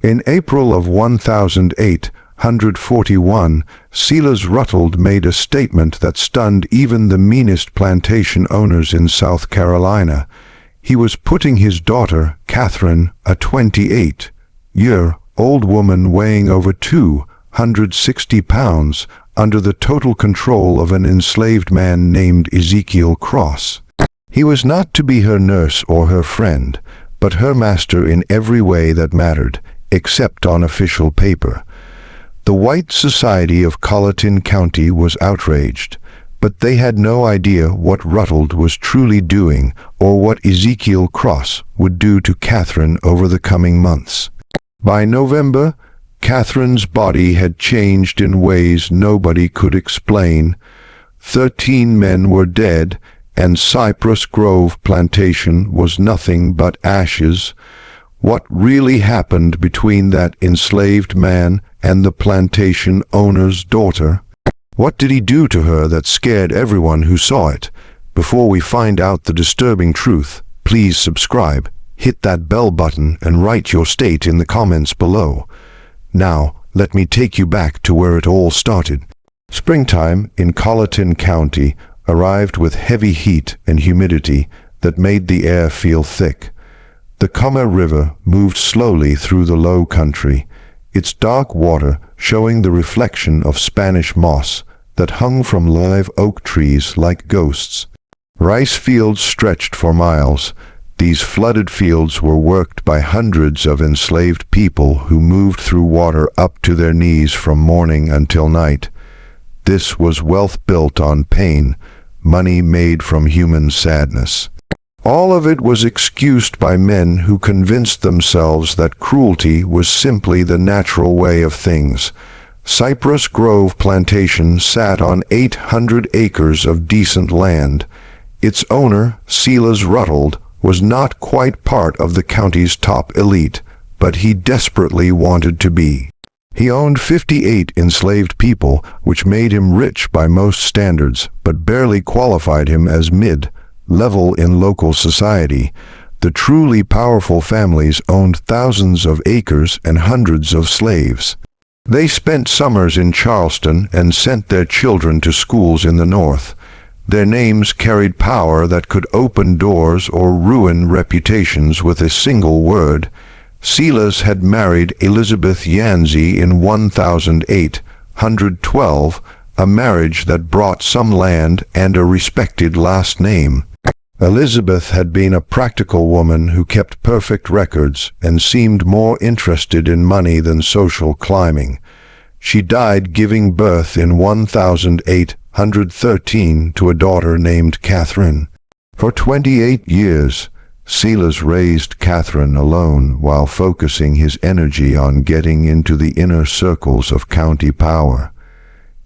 In April of 1841, Silas Ruttold made a statement that stunned even the meanest plantation owners in South Carolina. He was putting his daughter, Catherine, a 28-year-old woman weighing over 260 pounds, under the total control of an enslaved man named Ezekiel Cross. He was not to be her nurse or her friend, but her master in every way that mattered, except on official paper. The white society of Colleton County was outraged, but they had no idea what Ruttold was truly doing or what Ezekiel Cross would do to Catherine over the coming months. By November, Catherine's body had changed in ways nobody could explain. 13 men were dead, and Cypress Grove Plantation was nothing but ashes. What really happened between that enslaved man and the plantation owner's daughter? What did he do to her that scared everyone who saw it? Before we find out the disturbing truth, please subscribe, hit that bell button, and write your state in the comments below. Now, let me take you back to where it all started. Springtime in Colleton County arrived with heavy heat and humidity that made the air feel thick. The Comer River moved slowly through the low country, its dark water showing the reflection of Spanish moss that hung from live oak trees like ghosts. Rice fields stretched for miles. These flooded fields were worked by hundreds of enslaved people who moved through water up to their knees from morning until night. This was wealth built on pain, money made from human sadness. All of it was excused by men who convinced themselves that cruelty was simply the natural way of things. Cypress Grove Plantation sat on 800 acres of decent land. Its owner, Silas Ruttold, was not quite part of the county's top elite, but he desperately wanted to be. He owned 58 enslaved people, which made him rich by most standards, but barely qualified him as mid-level in local society. The truly powerful families owned thousands of acres and hundreds of slaves. They spent summers in Charleston and sent their children to schools in the North. Their names carried power that could open doors or ruin reputations with a single word. Silas had married Elizabeth Yancey in 1812, a marriage that brought some land and a respected last name. Elizabeth had been a practical woman who kept perfect records and seemed more interested in money than social climbing. She died giving birth in 1813 to a daughter named Catherine. For 28 years, Silas raised Catherine alone while focusing his energy on getting into the inner circles of county power.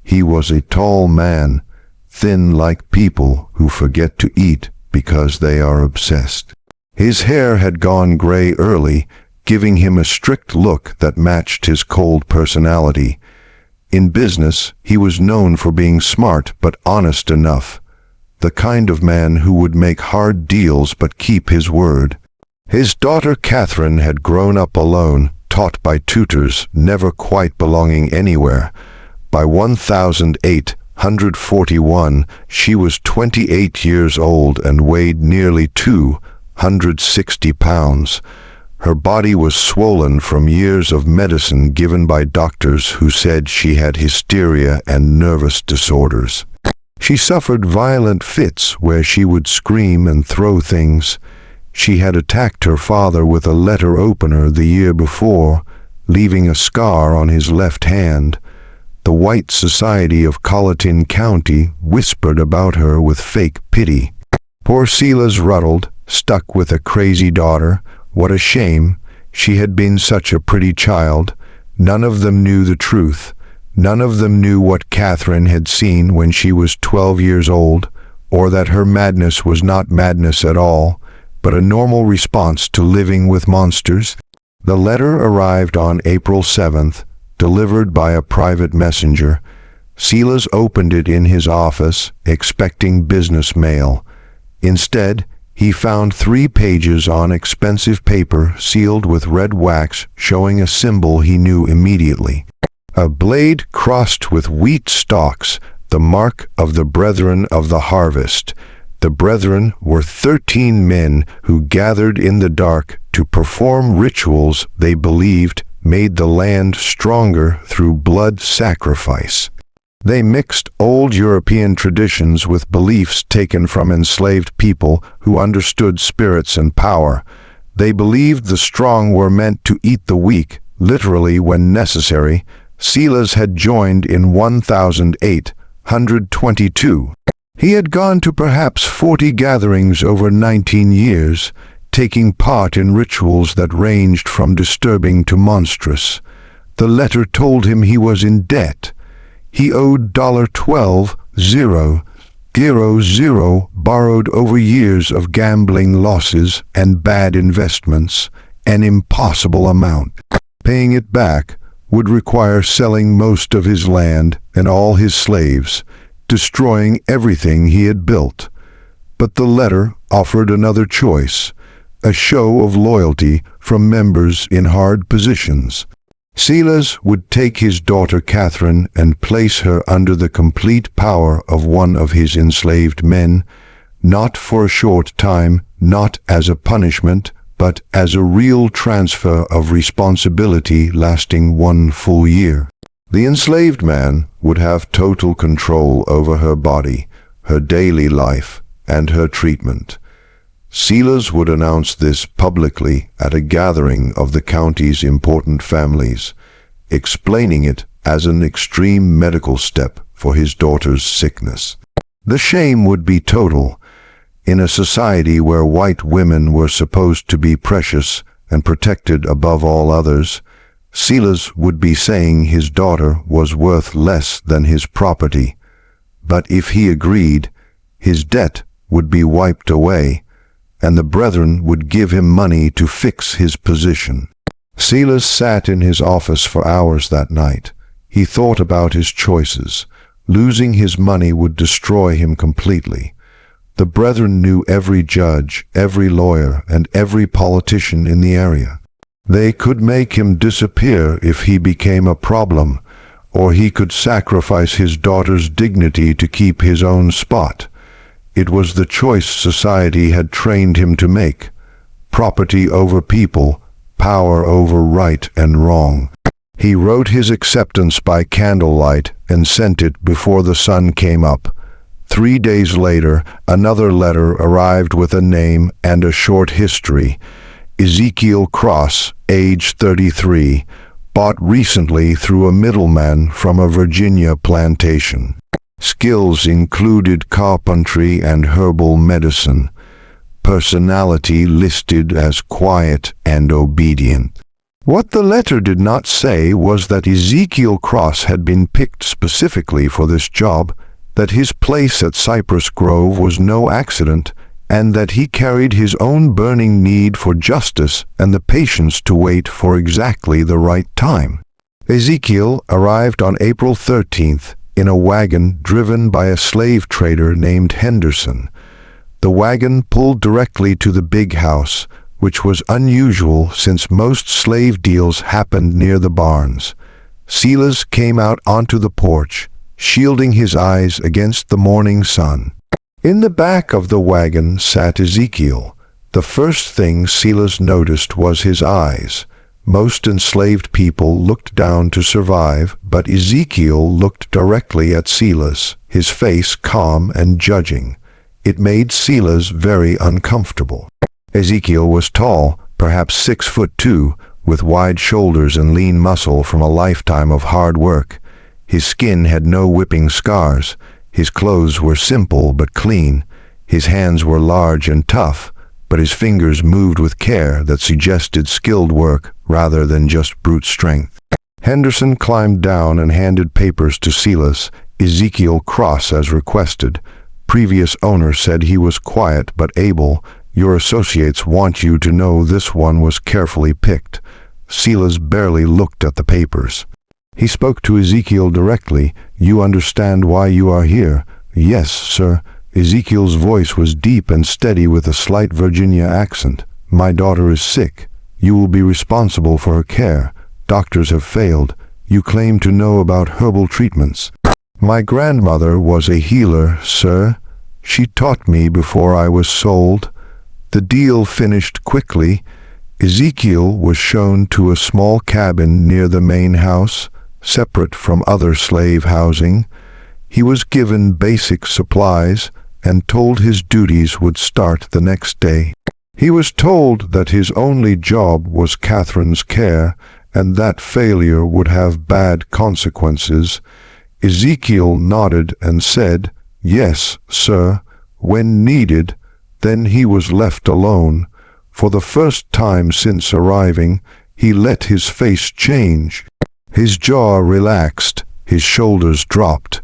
He was a tall man, thin like people who forget to eat because they are obsessed. His hair had gone gray early, giving him a strict look that matched his cold personality. In business, he was known for being smart but honest enough, the kind of man who would make hard deals but keep his word. His daughter Catherine had grown up alone, taught by tutors, never quite belonging anywhere. By 1841, she was 28 years old and weighed nearly 260 pounds. Her body was swollen from years of medicine given by doctors who said she had hysteria and nervous disorders. She suffered violent fits where she would scream and throw things. She had attacked her father with a letter opener the year before, leaving a scar on his left hand. The white society of Colleton County whispered about her with fake pity. Poor Silas Ruttold, stuck with a crazy daughter. What a shame. She had been such a pretty child. None of them knew the truth. None of them knew what Catherine had seen when she was 12 years old, or that her madness was not madness at all, but a normal response to living with monsters. The letter arrived on April 7th, delivered by a private messenger. Silas opened it in his office, expecting business mail. Instead, He found 3 pages on expensive paper sealed with red wax showing a symbol he knew immediately. A blade crossed with wheat stalks, the mark of the brethren of the harvest. The brethren were 13 men who gathered in the dark to perform rituals they believed made the land stronger through blood sacrifice. They mixed old European traditions with beliefs taken from enslaved people who understood spirits and power. They believed the strong were meant to eat the weak, literally when necessary. Silas had joined in 1822. He had gone to perhaps 40 gatherings over 19 years, taking part in rituals that ranged from disturbing to monstrous. The letter told him he was in debt. He owed $12,000, borrowed over years of gambling losses and bad investments, an impossible amount. Paying it back would require selling most of his land and all his slaves, destroying everything he had built. But the letter offered another choice, a show of loyalty from members in hard positions. Silas would take his daughter Catherine and place her under the complete power of one of his enslaved men, not for a short time, not as a punishment, but as a real transfer of responsibility lasting 1 full year. The enslaved man would have total control over her body, her daily life, and her treatment. Silas would announce this publicly at a gathering of the county's important families, explaining it as an extreme medical step for his daughter's sickness. The shame would be total. In a society where white women were supposed to be precious and protected above all others, Silas would be saying his daughter was worth less than his property. But if he agreed, his debt would be wiped away, and the brethren would give him money to fix his position. Silas sat in his office for hours that night. He thought about his choices. Losing his money would destroy him completely. The brethren knew every judge, every lawyer, and every politician in the area. They could make him disappear if he became a problem, or he could sacrifice his daughter's dignity to keep his own spot. It was the choice society had trained him to make: property over people, power over right and wrong. He wrote his acceptance by candlelight and sent it before the sun came up. 3 days later, another letter arrived with a name and a short history. Ezekiel Cross, age 33, bought recently through a middleman from a Virginia plantation. Skills included carpentry and herbal medicine. Personality listed as quiet and obedient. What the letter did not say was that Ezekiel Cross had been picked specifically for this job, that his place at Cypress Grove was no accident, and that he carried his own burning need for justice and the patience to wait for exactly the right time. Ezekiel arrived on April 13th in a wagon driven by a slave trader named Henderson. The wagon pulled directly to the big house, which was unusual since most slave deals happened near the barns. Silas came out onto the porch, shielding his eyes against the morning sun. In the back of the wagon sat Ezekiel. The first thing Silas noticed was his eyes. Most enslaved people looked down to survive, but Ezekiel looked directly at Silas, his face calm and judging. It made Silas very uncomfortable. Ezekiel was tall, perhaps 6'2", with wide shoulders and lean muscle from a lifetime of hard work. His skin had no whipping scars. His clothes were simple but clean. His hands were large and tough, but his fingers moved with care that suggested skilled work rather than just brute strength. Henderson climbed down and handed papers to Silas. Ezekiel Cross as requested. Previous owner said he was quiet but able. Your associates want you to know this one was carefully picked. Silas barely looked at the papers. He spoke to Ezekiel directly. You understand why you are here? Yes, sir. Ezekiel's voice was deep and steady with a slight Virginia accent. "My daughter is sick. You will be responsible for her care. Doctors have failed. You claim to know about herbal treatments." "My grandmother was a healer, sir. She taught me before I was sold." The deal finished quickly. Ezekiel was shown to a small cabin near the main house, separate from other slave housing. He was given basic supplies and told his duties would start the next day. He was told that his only job was Catherine's care, and that failure would have bad consequences. Ezekiel nodded and said, "Yes, sir," when needed. Then he was left alone. For the first time since arriving, he let his face change. His jaw relaxed, his shoulders dropped.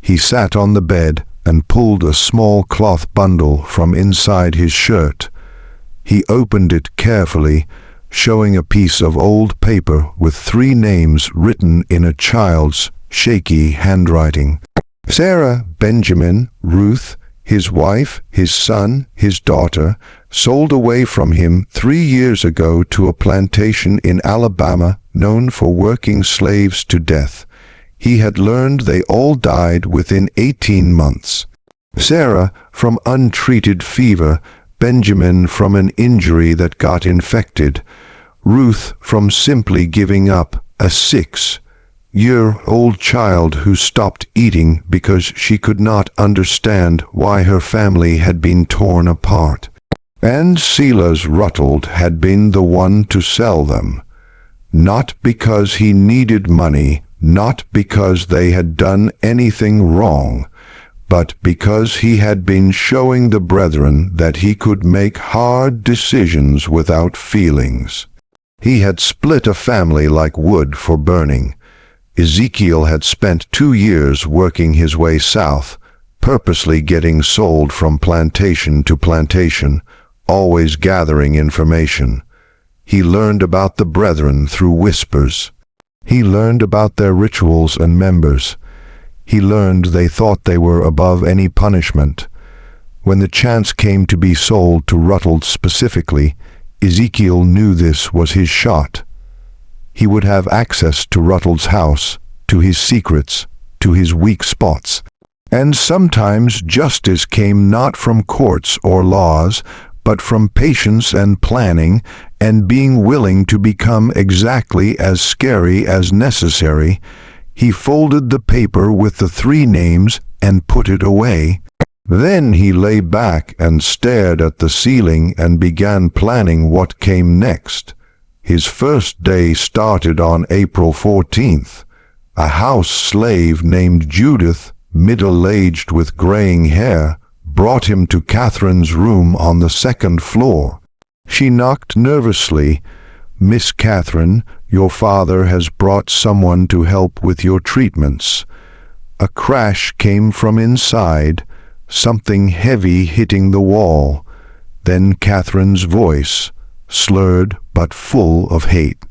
He sat on the bed and pulled a small cloth bundle from inside his shirt. He opened it carefully, showing a piece of old paper with 3 names written in a child's shaky handwriting. Sarah, Benjamin, Ruth, his wife, his son, his daughter, sold away from him 3 years ago to a plantation in Alabama known for working slaves to death. He had learned they all died within 18 months. Sarah from untreated fever, Benjamin from an injury that got infected, Ruth from simply giving up, a 6-year-old child who stopped eating because she could not understand why her family had been torn apart. And Silas Ruttold had been the one to sell them. Not because he needed money, not because they had done anything wrong, but because he had been showing the brethren that he could make hard decisions without feelings. He had split a family like wood for burning. Ezekiel had spent 2 years working his way south, purposely getting sold from plantation to plantation, always gathering information. He learned about the brethren through whispers. He learned about their rituals and members. He learned they thought they were above any punishment. When the chance came to be sold to Ruttold specifically, Ezekiel knew this was his shot. He would have access to Ruttold's house, to his secrets, to his weak spots. And sometimes justice came not from courts or laws, but from patience and planning and being willing to become exactly as scary as necessary. He folded the paper with the 3 names and put it away. Then he lay back and stared at the ceiling and began planning what came next. His first day started on April 14th. A house slave named Judith, middle-aged with graying hair, brought him to Catherine's room on the 2nd floor. She knocked nervously. "Miss Catherine, your father has brought someone to help with your treatments." A crash came from inside, something heavy hitting the wall. Then Catherine's voice, slurred but full of hate.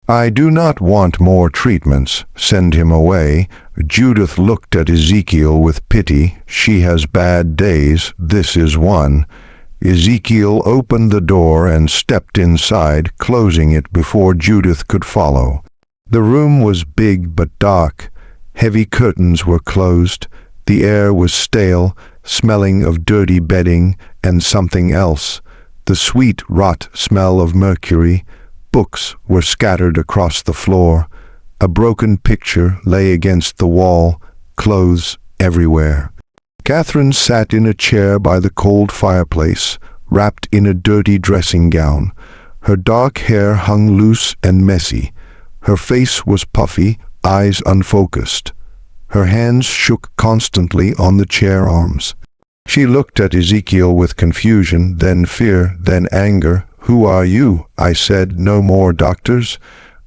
"I do not want more treatments. Send him away." Judith looked at Ezekiel with pity. "She has bad days. This is one." Ezekiel opened the door and stepped inside, closing it before Judith could follow. The room was big but dark. Heavy curtains were closed. The air was stale, smelling of dirty bedding and something else, the sweet rot smell of mercury. Books were scattered across the floor. A broken picture lay against the wall, clothes everywhere. Catherine sat in a chair by the cold fireplace, wrapped in a dirty dressing gown. Her dark hair hung loose and messy. Her face was puffy, eyes unfocused. Her hands shook constantly on the chair arms. She looked at Ezekiel with confusion, then fear, then anger. "Who are you?" I said. "No more doctors."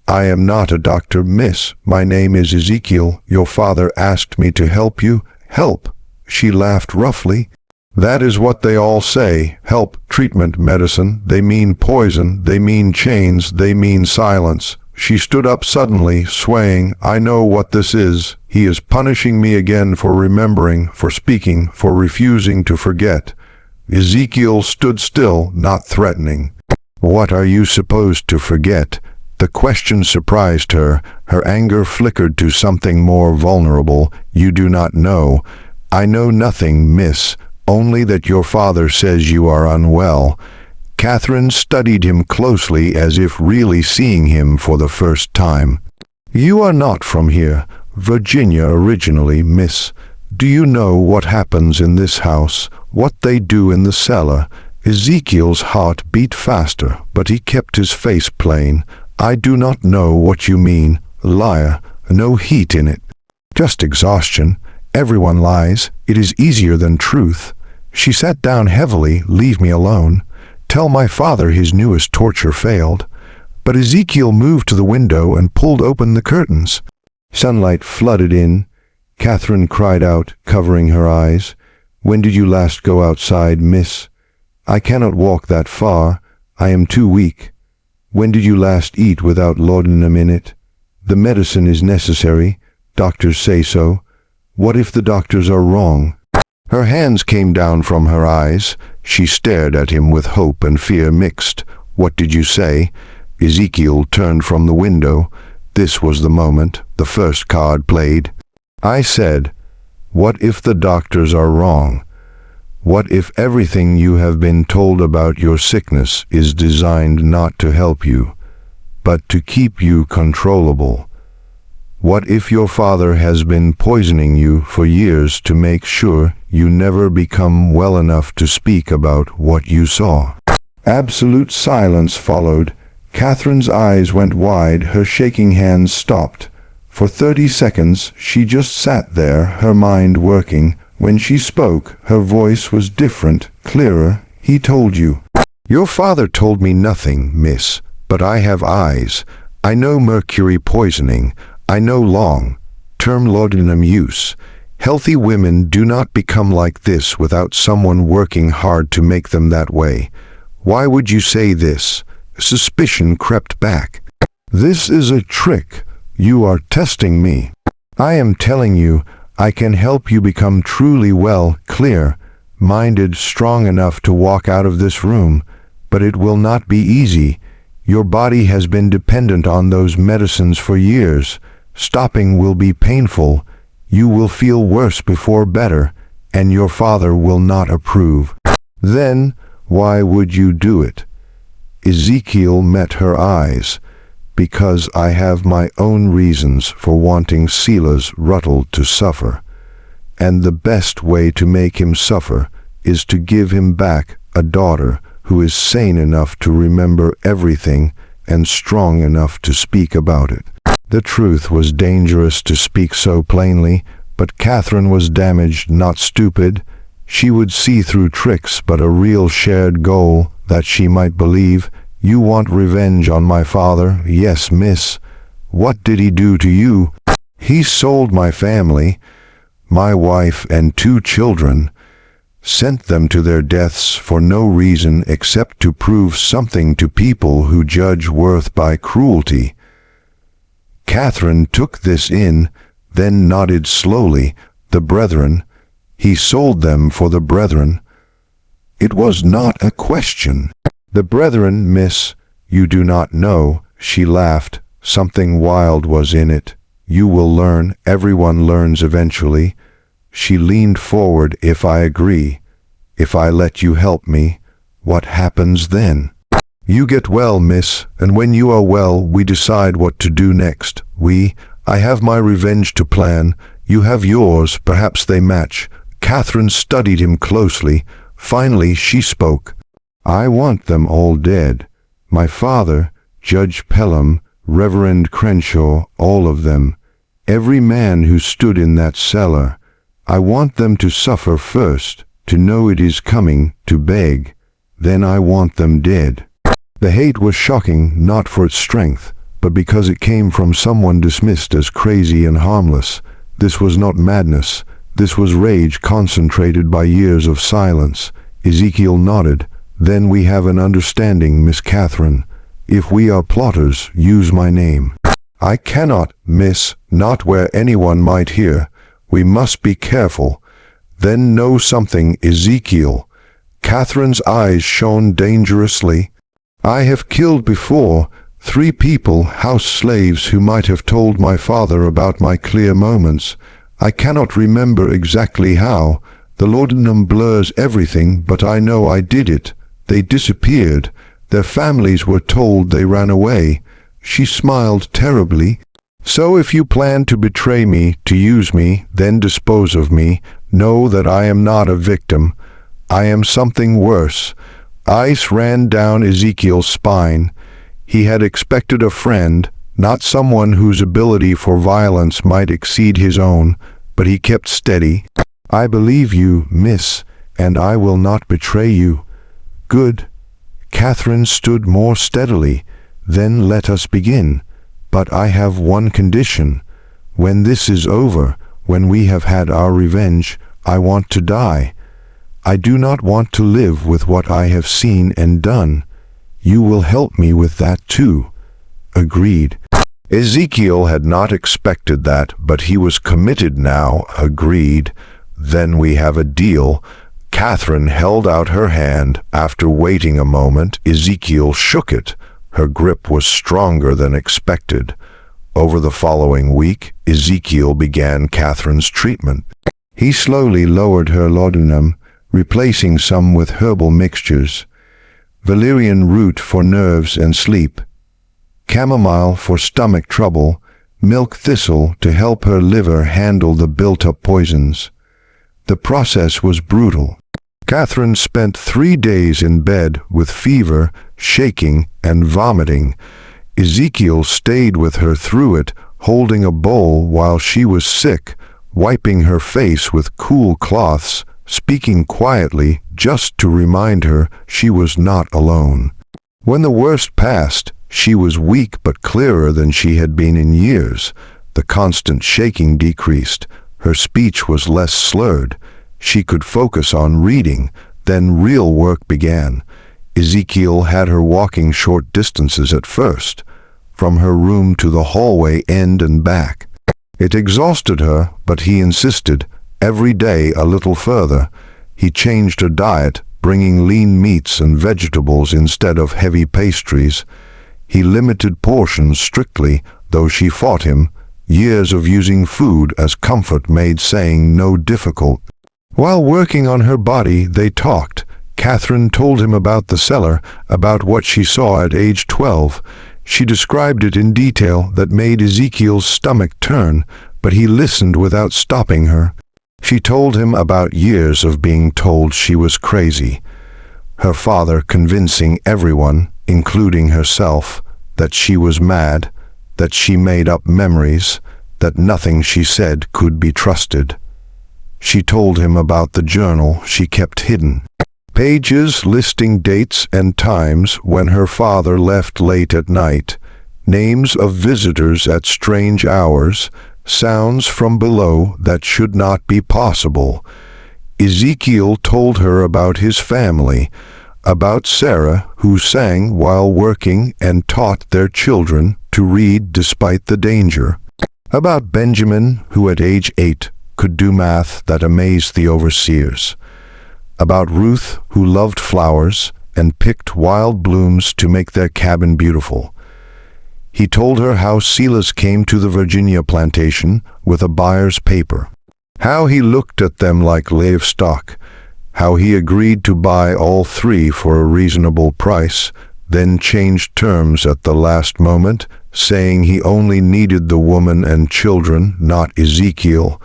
"I am not a doctor, miss. My name is Ezekiel. Your father asked me to help you." "Help?" She laughed roughly. "That is what they all say. Help, treatment, medicine. They mean poison. They mean chains. They mean silence." She stood up suddenly, swaying. "I know what this is. He is punishing me again for remembering, for speaking, for refusing to forget." Ezekiel stood still, not threatening. "What are you supposed to forget?" The question surprised her. Her anger flickered to something more vulnerable. "You do not know." "I know nothing, miss, only that your father says you are unwell." Catherine studied him closely, as if really seeing him for the first time. "You are not from here. Virginia originally, miss. Do you know what happens in this house, what they do in the cellar?" Ezekiel's heart beat faster, but he kept his face plain. "I do not know what you mean. Liar. No heat in it. Just exhaustion. Everyone lies. It is easier than truth." She sat down heavily. "Leave me alone. Tell my father his newest torture failed." But Ezekiel moved to the window and pulled open the curtains. Sunlight flooded in. Catherine cried out, covering her eyes. "When did you last go outside, miss?" "I cannot walk that far. I am too weak." "When did you last eat without laudanum in it?" "The medicine is necessary. Doctors say so." "What if the doctors are wrong?" Her hands came down from her eyes. She stared at him with hope and fear mixed. "What did you say?" Ezekiel turned from the window. This was the moment, the first card played. "I said, what if the doctors are wrong? What if everything you have been told about your sickness is designed not to help you, but to keep you controllable? What if your father has been poisoning you for years to make sure you never become well enough to speak about what you saw?" Absolute silence followed. Catherine's eyes went wide, her shaking hands stopped. For 30 seconds she just sat there, her mind working. When she spoke, her voice was different, clearer. "He told you." "Your father told me nothing, miss, but I have eyes. I know mercury poisoning. I know long-term laudanum use. Healthy women do not become like this without someone working hard to make them that way. Why would you say this?" Suspicion crept back. "This is a trick. You are testing me." "I am telling you, I can help you become truly well, clear-minded, strong enough to walk out of this room, but it will not be easy. Your body has been dependent on those medicines for years. Stopping will be painful. You will feel worse before better, and your father will not approve." "Then, why would you do it?" Ezekiel met her eyes. "Because I have my own reasons for wanting Silas Ruttell to suffer. And the best way to make him suffer is to give him back a daughter who is sane enough to remember everything and strong enough to speak about it." The truth was dangerous to speak so plainly, but Catherine was damaged, not stupid. She would see through tricks, but a real shared goal, that she might believe. "You want revenge on my father?" "Yes, miss." "What did he do to you?" "He sold my family, my wife and 2 children, sent them to their deaths for no reason except to prove something to people who judge worth by cruelty." Catherine took this in, then nodded slowly. "The brethren. He sold them for the brethren." It was not a question. "The brethren, miss, you do not know." She laughed. Something wild was in it. "You will learn. Everyone learns eventually." She leaned forward. "If I agree, if I let you help me, what happens then?" "You get well, miss, and when you are well, we decide what to do next. I have my revenge to plan. You have yours. Perhaps they match." Catherine studied him closely. Finally, she spoke. "I want them all dead. My father, Judge Pelham, Reverend Crenshaw, all of them. Every man who stood in that cellar. I want them to suffer first, to know it is coming, to beg. Then I want them dead." The hate was shocking, not for its strength, but because it came from someone dismissed as crazy and harmless. This was not madness. This was rage concentrated by years of silence. Ezekiel nodded. "Then we have an understanding, Miss Catherine. If we are plotters, use my name. I cannot, miss, not where anyone might hear. We must be careful. Then know something, Ezekiel. Catherine's eyes shone dangerously. I have killed before 3 people, house slaves, who might have told my father about my clear moments. I cannot remember exactly how. The laudanum blurs everything, but I know I did it. They disappeared. Their families were told they ran away. She smiled terribly. So if you plan to betray me, to use me, then dispose of me, know that I am not a victim. I am something worse. Ice ran down Ezekiel's spine. He had expected a friend, not someone whose ability for violence might exceed his own, but he kept steady. I believe you, miss, and I will not betray you. Good. Catherine stood more steadily. Then let us begin. But I have one condition. When this is over, when we have had our revenge, I want to die. I do not want to live with what I have seen and done. You will help me with that too. Agreed. Ezekiel had not expected that, but he was committed now. Agreed. Then we have a deal. Catherine held out her hand. After waiting a moment, Ezekiel shook it. Her grip was stronger than expected. Over the following week, Ezekiel began Catherine's treatment. He slowly lowered her laudanum, replacing some with herbal mixtures. Valerian root for nerves and sleep. Chamomile for stomach trouble. Milk thistle to help her liver handle the built-up poisons. The process was brutal. Catherine spent 3 days in bed with fever, shaking, and vomiting. Ezekiel stayed with her through it, holding a bowl while she was sick, wiping her face with cool cloths, speaking quietly just to remind her she was not alone. When the worst passed, she was weak but clearer than she had been in years. The constant shaking decreased. Her speech was less slurred. She could focus on reading. Then real work began. Ezekiel had her walking short distances at first, from her room to the hallway end and back. It exhausted her, but he insisted, every day a little further. He changed her diet, bringing lean meats and vegetables instead of heavy pastries. He limited portions strictly, though she fought him. Years of using food as comfort made saying no difficult. While working on her body, they talked. Catherine told him about the cellar, about what she saw at age 12. She described it in detail that made Ezekiel's stomach turn, but he listened without stopping her. She told him about years of being told she was crazy. Her father convincing everyone, including herself, that she was mad, that she made up memories, that nothing she said could be trusted. She told him about the journal she kept hidden. Pages listing dates and times when her father left late at night, names of visitors at strange hours, sounds from below that should not be possible. Ezekiel told her about his family, about Sarah, who sang while working and taught their children to read despite the danger, about Benjamin, who at age 8 could do math that amazed the overseers, about Ruth, who loved flowers and picked wild blooms to make their cabin beautiful. He told her how Silas came to the Virginia plantation with a buyer's paper, how he looked at them like livestock, how he agreed to buy all 3 for a reasonable price, then changed terms at the last moment, saying he only needed the woman and children, not Ezekiel,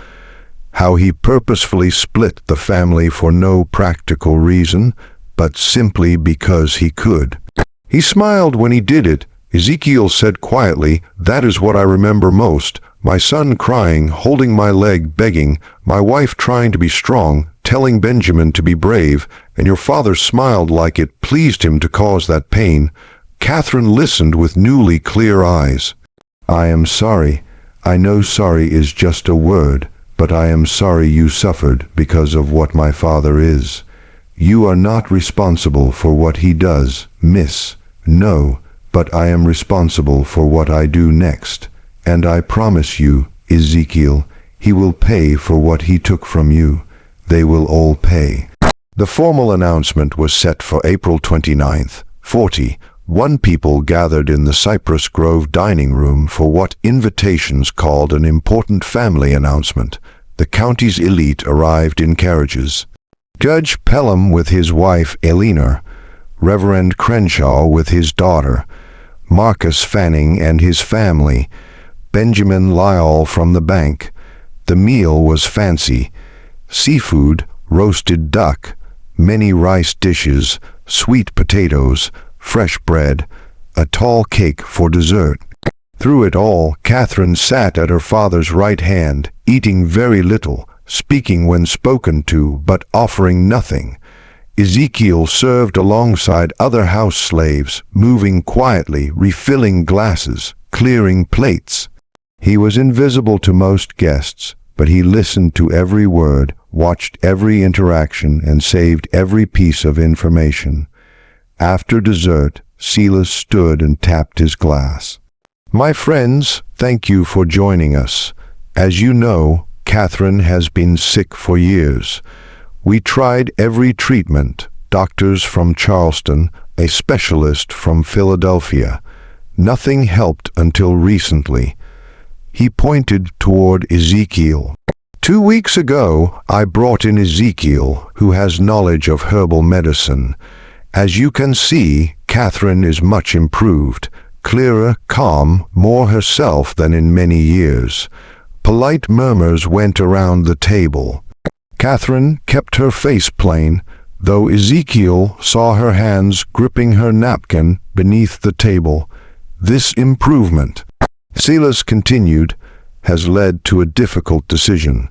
how he purposefully split the family for no practical reason, but simply because he could. He smiled when he did it. Ezekiel said quietly, "That is what I remember most. My son crying, holding my leg, begging, my wife trying to be strong, telling Benjamin to be brave, and your father smiled like it pleased him to cause that pain." Catherine listened with newly clear eyes. "I am sorry. I know sorry is just a word, but I am sorry you suffered because of what my father is. You are not responsible for what he does, miss. No, but I am responsible for what I do next, and I promise you, Ezekiel, he will pay for what he took from you. They will all pay." The formal announcement was set for April 29th, 41 people gathered in the Cypress Grove dining room for what invitations called an important family announcement. The county's elite arrived in carriages. Judge Pelham with his wife Eleanor, Reverend Crenshaw with his daughter, Marcus Fanning and his family, Benjamin Lyall from the bank. The meal was fancy. Seafood, roasted duck, many rice dishes, sweet potatoes, fresh bread, a tall cake for dessert. Through it all, Catherine sat at her father's right hand, eating very little, speaking when spoken to, but offering nothing. Ezekiel served alongside other house slaves, moving quietly, refilling glasses, clearing plates. He was invisible to most guests, but he listened to every word, watched every interaction, and saved every piece of information. After dessert, Silas stood and tapped his glass. "My friends, thank you for joining us. As you know, Catherine has been sick for years. We tried every treatment, doctors from Charleston, a specialist from Philadelphia. Nothing helped until recently." He pointed toward Ezekiel. "2 weeks ago, I brought in Ezekiel, who has knowledge of herbal medicine. As you can see, Catherine is much improved, clearer, calm, more herself than in many years." Polite murmurs went around the table. Catherine kept her face plain, though Ezekiel saw her hands gripping her napkin beneath the table. This improvement, Silas continued, has led to a difficult decision.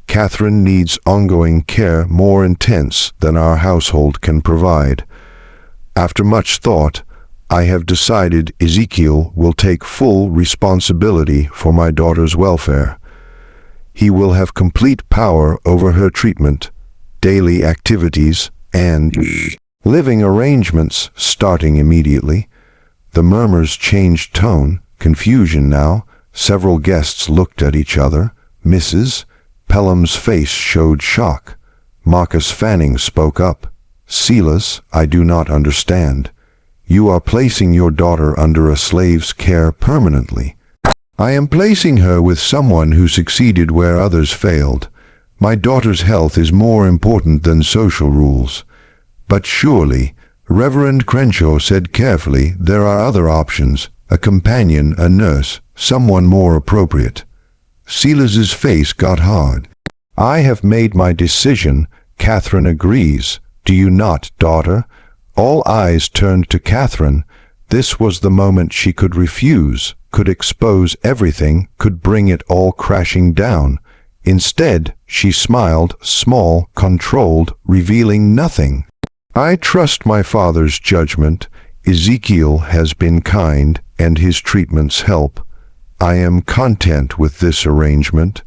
Catherine needs ongoing care more intense than our household can provide. After much thought, I have decided Ezekiel will take full responsibility for my daughter's welfare. He will have complete power over her treatment, daily activities, and living arrangements starting immediately. The murmurs changed tone, confusion now. Several guests looked at each other. Mrs. Pelham's face showed shock. Marcus Fanning spoke up. "Silas, I do not understand. You are placing your daughter under a slave's care permanently." "I am placing her with someone who succeeded where others failed. My daughter's health is more important than social rules." "But surely," Reverend Crenshaw said carefully, "there are other options. A companion, a nurse, someone more appropriate." Silas's face got hard. "I have made my decision." Catherine agrees. "Do you not, daughter?" All eyes turned to Catherine. This was the moment she could refuse, could expose everything, could bring it all crashing down. Instead, she smiled, small, controlled, revealing nothing. "I trust my father's judgment. Ezekiel has been kind, and his treatments help. I am content with this arrangement,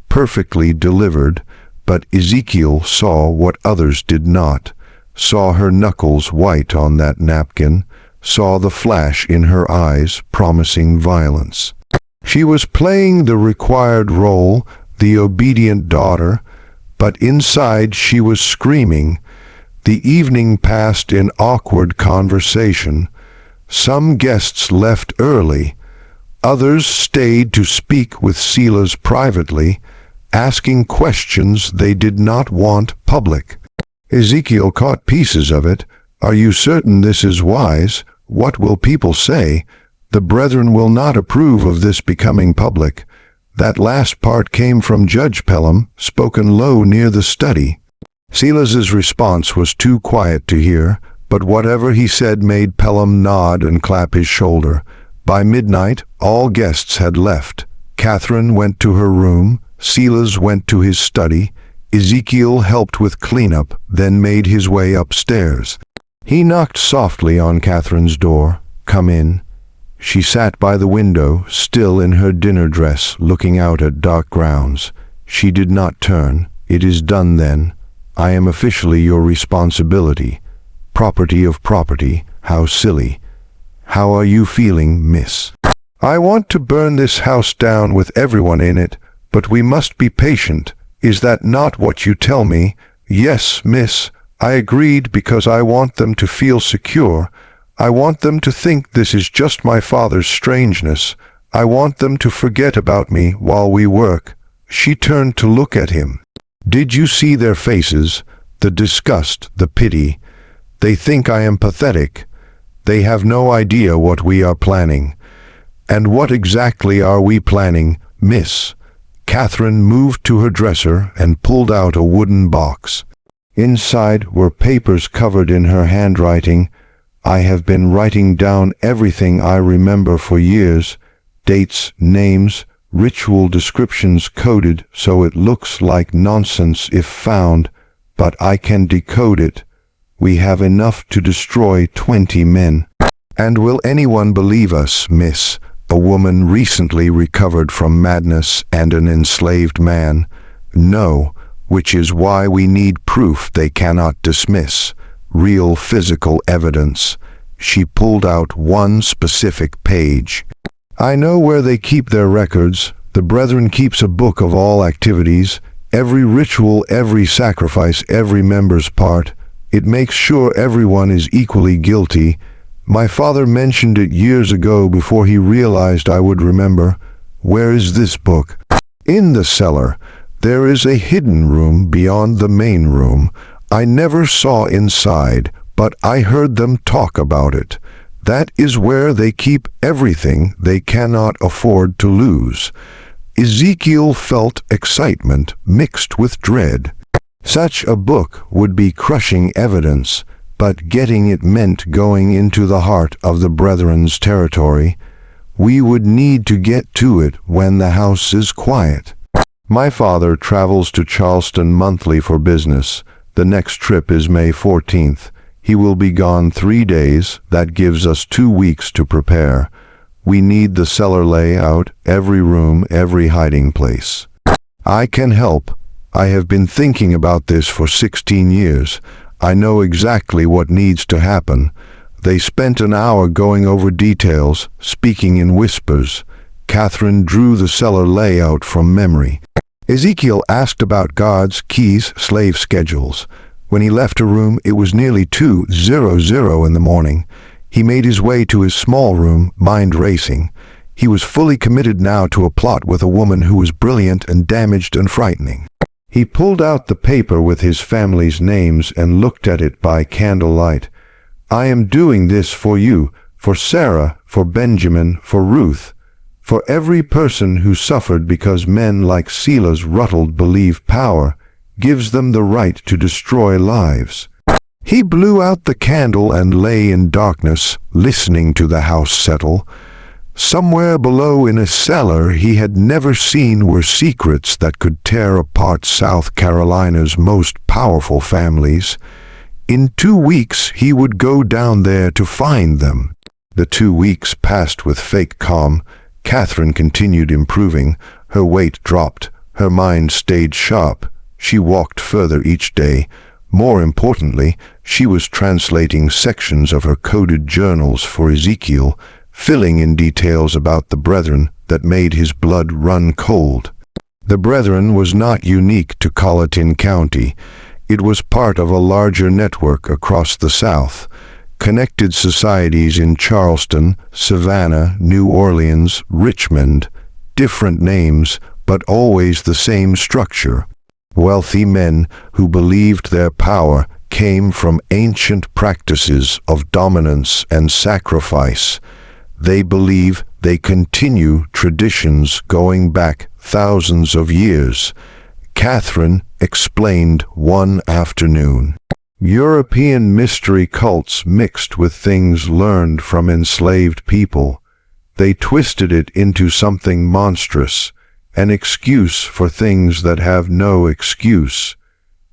perfectly delivered." But Ezekiel saw what others did not, saw her knuckles white on that napkin, saw the flash in her eyes promising violence. She was playing the required role, the obedient daughter, but inside she was screaming. The evening passed in awkward conversation. Some guests left early. Others stayed to speak with Silas privately, asking questions they did not want public. Ezekiel caught pieces of it. "Are you certain this is wise? What will people say? The brethren will not approve of this becoming public." That last part came from Judge Pelham, spoken low near the study. Silas's response was too quiet to hear, but whatever he said made Pelham nod and clap his shoulder. By midnight, all guests had left. Catherine went to her room, Silas went to his study, Ezekiel helped with cleanup, then made his way upstairs. He knocked softly on Catherine's door. "Come in." She sat by the window, still in her dinner dress, looking out at dark grounds. She did not turn. "It is done then. I am officially your responsibility. Property of property, how silly." How are you feeling, miss? I want to burn this house down with everyone in it, but we must be patient. Is that not what you tell me? Yes, miss. I agreed because I want them to feel secure. I want them to think this is just my father's strangeness. I want them to forget about me while we work. She turned to look at him. Did you see their faces? The disgust, the pity. They think I am pathetic. They have no idea what we are planning. And what exactly are we planning, miss? Catherine moved to her dresser and pulled out a wooden box. Inside were papers covered in her handwriting. I have been writing down everything I remember for years. Dates, names, ritual descriptions coded so it looks like nonsense if found, but I can decode it. We have enough to destroy 20 men. And will anyone believe us, miss? A woman recently recovered from madness and an enslaved man? No, which is why we need proof they cannot dismiss. Real physical evidence. She pulled out one specific page. I know where they keep their records. The Brethren keeps a book of all activities, every ritual, every sacrifice, every member's part. It makes sure everyone is equally guilty. My father mentioned it years ago before he realized I would remember. Where is this book? In the cellar. There is a hidden room beyond the main room. I never saw inside, but I heard them talk about it. That is where they keep everything they cannot afford to lose. Ezekiel felt excitement mixed with dread. Such a book would be crushing evidence, but getting it meant going into the heart of the Brethren's territory. We would need to get to it when the house is quiet. My father travels to Charleston monthly for business. The next trip is May 14th. He will be gone 3 days. That gives us 2 weeks to prepare. We need the cellar layout, every room, every hiding place. I can help. I have been thinking about this for 16 years. I know exactly what needs to happen. They spent an hour going over details, speaking in whispers. Catherine drew the cellar layout from memory. Ezekiel asked about guards, keys, slave schedules. When he left a room, it was nearly 2:00 in the morning. He made his way to his small room, mind racing. He was fully committed now to a plot with a woman who was brilliant and damaged and frightening. He pulled out the paper with his family's names and looked at it by candlelight. I am doing this for you, for Sarah, for Benjamin, for Ruth, for every person who suffered because men like Selah's Ruttled believe power gives them the right to destroy lives. He blew out the candle and lay in darkness, listening to the house settle. Somewhere below in a cellar he had never seen were secrets that could tear apart South Carolina's most powerful families. In 2 weeks he would go down there to find them. The 2 weeks passed with fake calm. Catherine continued improving. Her weight dropped. Her mind stayed sharp. She walked further each day. More importantly, she was translating sections of her coded journals for Ezekiel, filling in details about the Brethren that made his blood run cold. The Brethren was not unique to Colleton County. It was part of a larger network across the South. Connected societies in Charleston, Savannah, New Orleans, Richmond. Different names, but always the same structure. Wealthy men who believed their power came from ancient practices of dominance and sacrifice. They believe they continue traditions going back thousands of years. Catherine explained one afternoon. European mystery cults mixed with things learned from enslaved people. They twisted it into something monstrous, an excuse for things that have no excuse.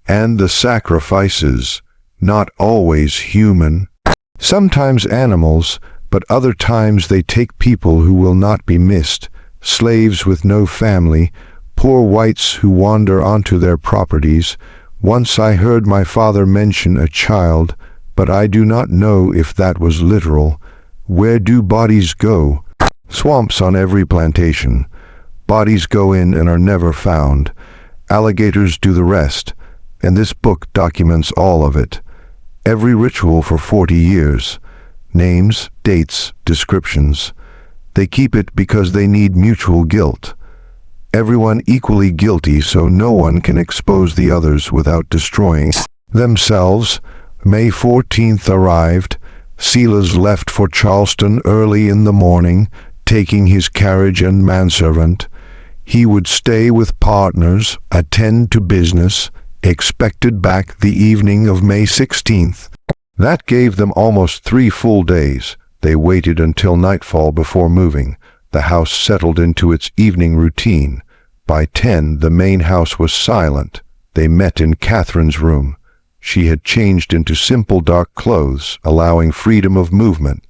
And the sacrifices, not always human. Sometimes animals, but other times they take people who will not be missed, slaves with no family, poor whites who wander onto their properties. Once I heard my father mention a child, but I do not know if that was literal. Where do bodies go? Swamps on every plantation. Bodies go in and are never found. Alligators do the rest, and this book documents all of it. Every ritual for 40 years. Names, dates, descriptions. They keep it because they need mutual guilt. Everyone equally guilty, so no one can expose the others without destroying themselves. May 14th arrived. Silas left for Charleston early in the morning, taking his carriage and manservant. He would stay with partners, attend to business, expected back the evening of May 16th. That gave them almost 3 full days. They waited until nightfall before moving. The house settled into its evening routine. By 10, the main house was silent. They met in Catherine's room. She had changed into simple dark clothes, allowing freedom of movement.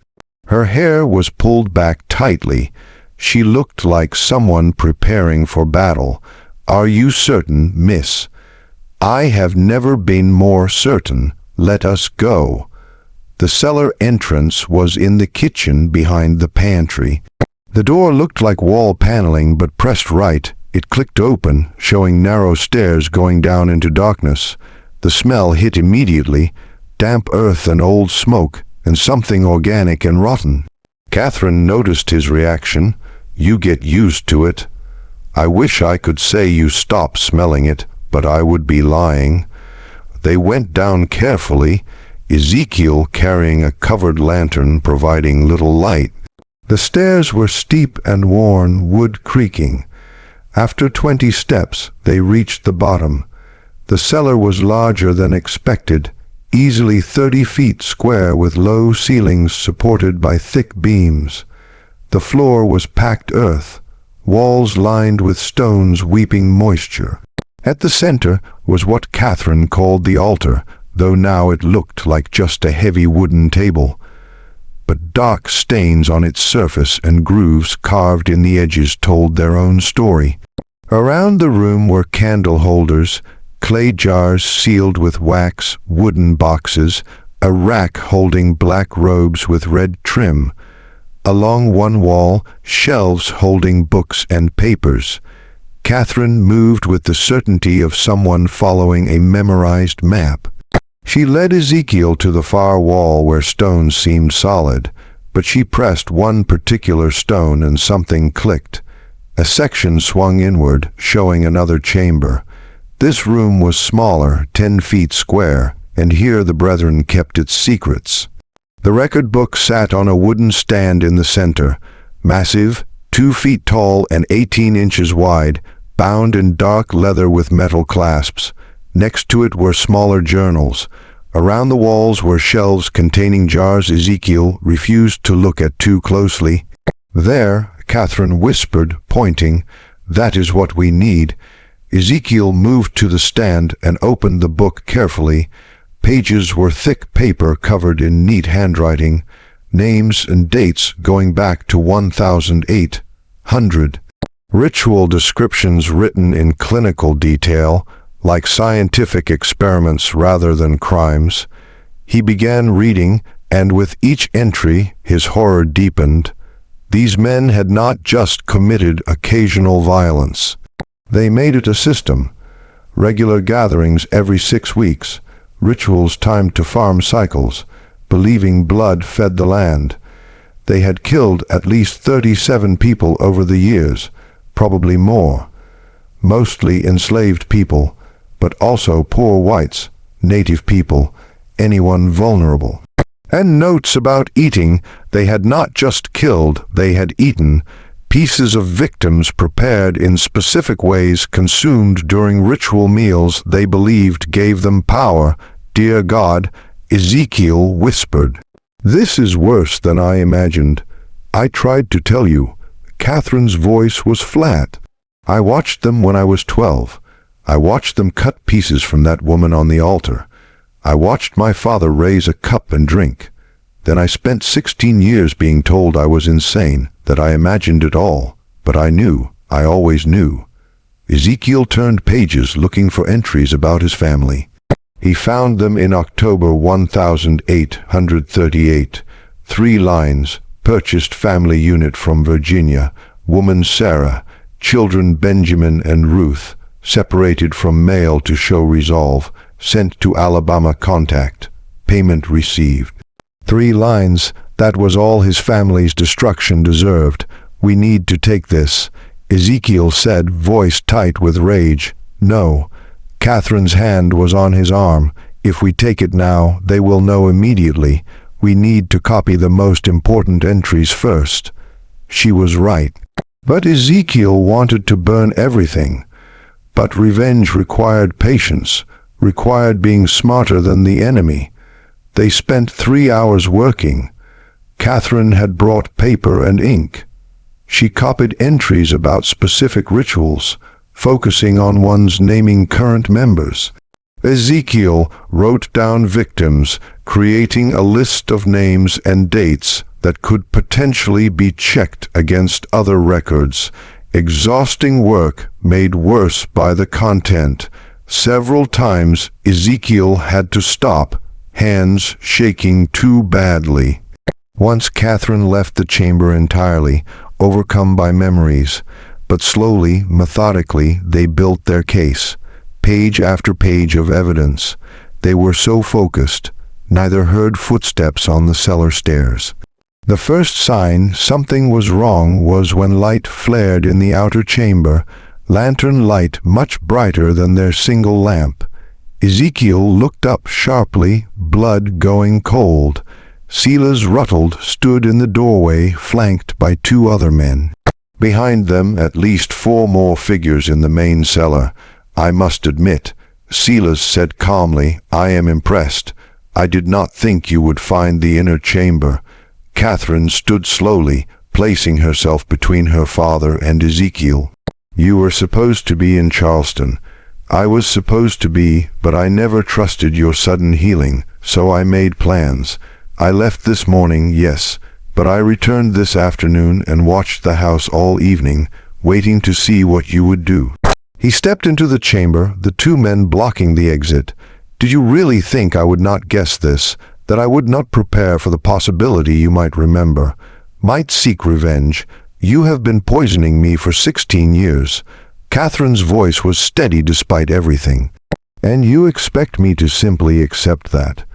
Her hair was pulled back tightly. She looked like someone preparing for battle. "Are you certain, miss?" "I have never been more certain. Let us go." The cellar entrance was in the kitchen behind the pantry. The door looked like wall paneling, but pressed right, it clicked open, showing narrow stairs going down into darkness. The smell hit immediately, damp earth and old smoke, and something organic and rotten. Catherine noticed his reaction. "You get used to it." "I wish I could say you stop smelling it, but I would be lying." They went down carefully, Ezekiel carrying a covered lantern providing little light. The stairs were steep and worn, wood creaking. After 20 steps, they reached the bottom. The cellar was larger than expected, easily 30 feet square with low ceilings supported by thick beams. The floor was packed earth, walls lined with stones weeping moisture. At the center was what Catherine called the altar, though now it looked like just a heavy wooden table. But dark stains on its surface and grooves carved in the edges told their own story. Around the room were candle holders, clay jars sealed with wax, wooden boxes, a rack holding black robes with red trim. Along one wall, shelves holding books and papers. Catherine moved with the certainty of someone following a memorized map. She led Ezekiel to the far wall where stones seemed solid, but she pressed one particular stone and something clicked. A section swung inward, showing another chamber. This room was smaller, 10 feet square, and here the brethren kept its secrets. The record book sat on a wooden stand in the center, massive, 2 feet tall and 18 inches wide, bound in dark leather with metal clasps. Next to it were smaller journals. Around the walls were shelves containing jars Ezekiel refused to look at too closely. "There," Catherine whispered, pointing, "that is what we need." Ezekiel moved to the stand and opened the book carefully. Pages were thick paper covered in neat handwriting, names and dates going back to 1800. Ritual descriptions written in clinical detail, like scientific experiments rather than crimes. He began reading, and with each entry his horror deepened. These men had not just committed occasional violence. They made it a system. Regular gatherings every 6 weeks, rituals timed to farm cycles, believing blood fed the land. They had killed at least 37 people over the years, probably more. Mostly enslaved people, but also poor whites, native people, anyone vulnerable. And notes about eating: they had not just killed, they had eaten. Pieces of victims prepared in specific ways consumed during ritual meals they believed gave them power. "Dear God," Ezekiel whispered, "this is worse than I imagined. I tried to tell you." Catherine's voice was flat. "I watched them when I was 12. I watched them cut pieces from that woman on the altar. I watched my father raise a cup and drink. Then I spent 16 years being told I was insane, that I imagined it all. But I knew, I always knew." Ezekiel turned pages looking for entries about his family. He found them in October 1838. 3 lines, purchased family unit from Virginia, woman Sarah, children Benjamin and Ruth, separated from male to show resolve, sent to Alabama contact, payment received. 3 lines, that was all his family's destruction deserved. We need to take this, Ezekiel said, voice tight with rage. No. Catherine's hand was on his arm. If we take it now, they will know immediately. We need to copy the most important entries first. She was right. But Ezekiel wanted to burn everything. But revenge required patience, required being smarter than the enemy. They spent 3 hours working. Catherine had brought paper and ink. She copied entries about specific rituals, focusing on ones naming current members. Ezekiel wrote down victims, creating a list of names and dates that could potentially be checked against other records. Exhausting work made worse by the content. Several times Ezekiel had to stop, hands shaking too badly. Once Catherine left the chamber entirely, overcome by memories, but slowly, methodically, they built their case. Page after page of evidence. They were so focused, neither heard footsteps on the cellar stairs. The first sign something was wrong was when light flared in the outer chamber, lantern light much brighter than their single lamp. Ezekiel looked up sharply, blood going cold. Silas Ruttled stood in the doorway, flanked by 2 other men. Behind them, at least 4 more figures in the main cellar. I must admit, Silas said calmly, I am impressed. I did not think you would find the inner chamber. Catherine stood slowly, placing herself between her father and Ezekiel. You were supposed to be in Charleston. I was supposed to be, but I never trusted your sudden healing, so I made plans. I left this morning, yes, but I returned this afternoon and watched the house all evening, waiting to see what you would do. He stepped into the chamber, the 2 men blocking the exit. Did you really think I would not guess this, that I would not prepare for the possibility you might remember, might seek revenge? You have been poisoning me for 16 years. Catherine's voice was steady despite everything. And you expect me to simply accept that?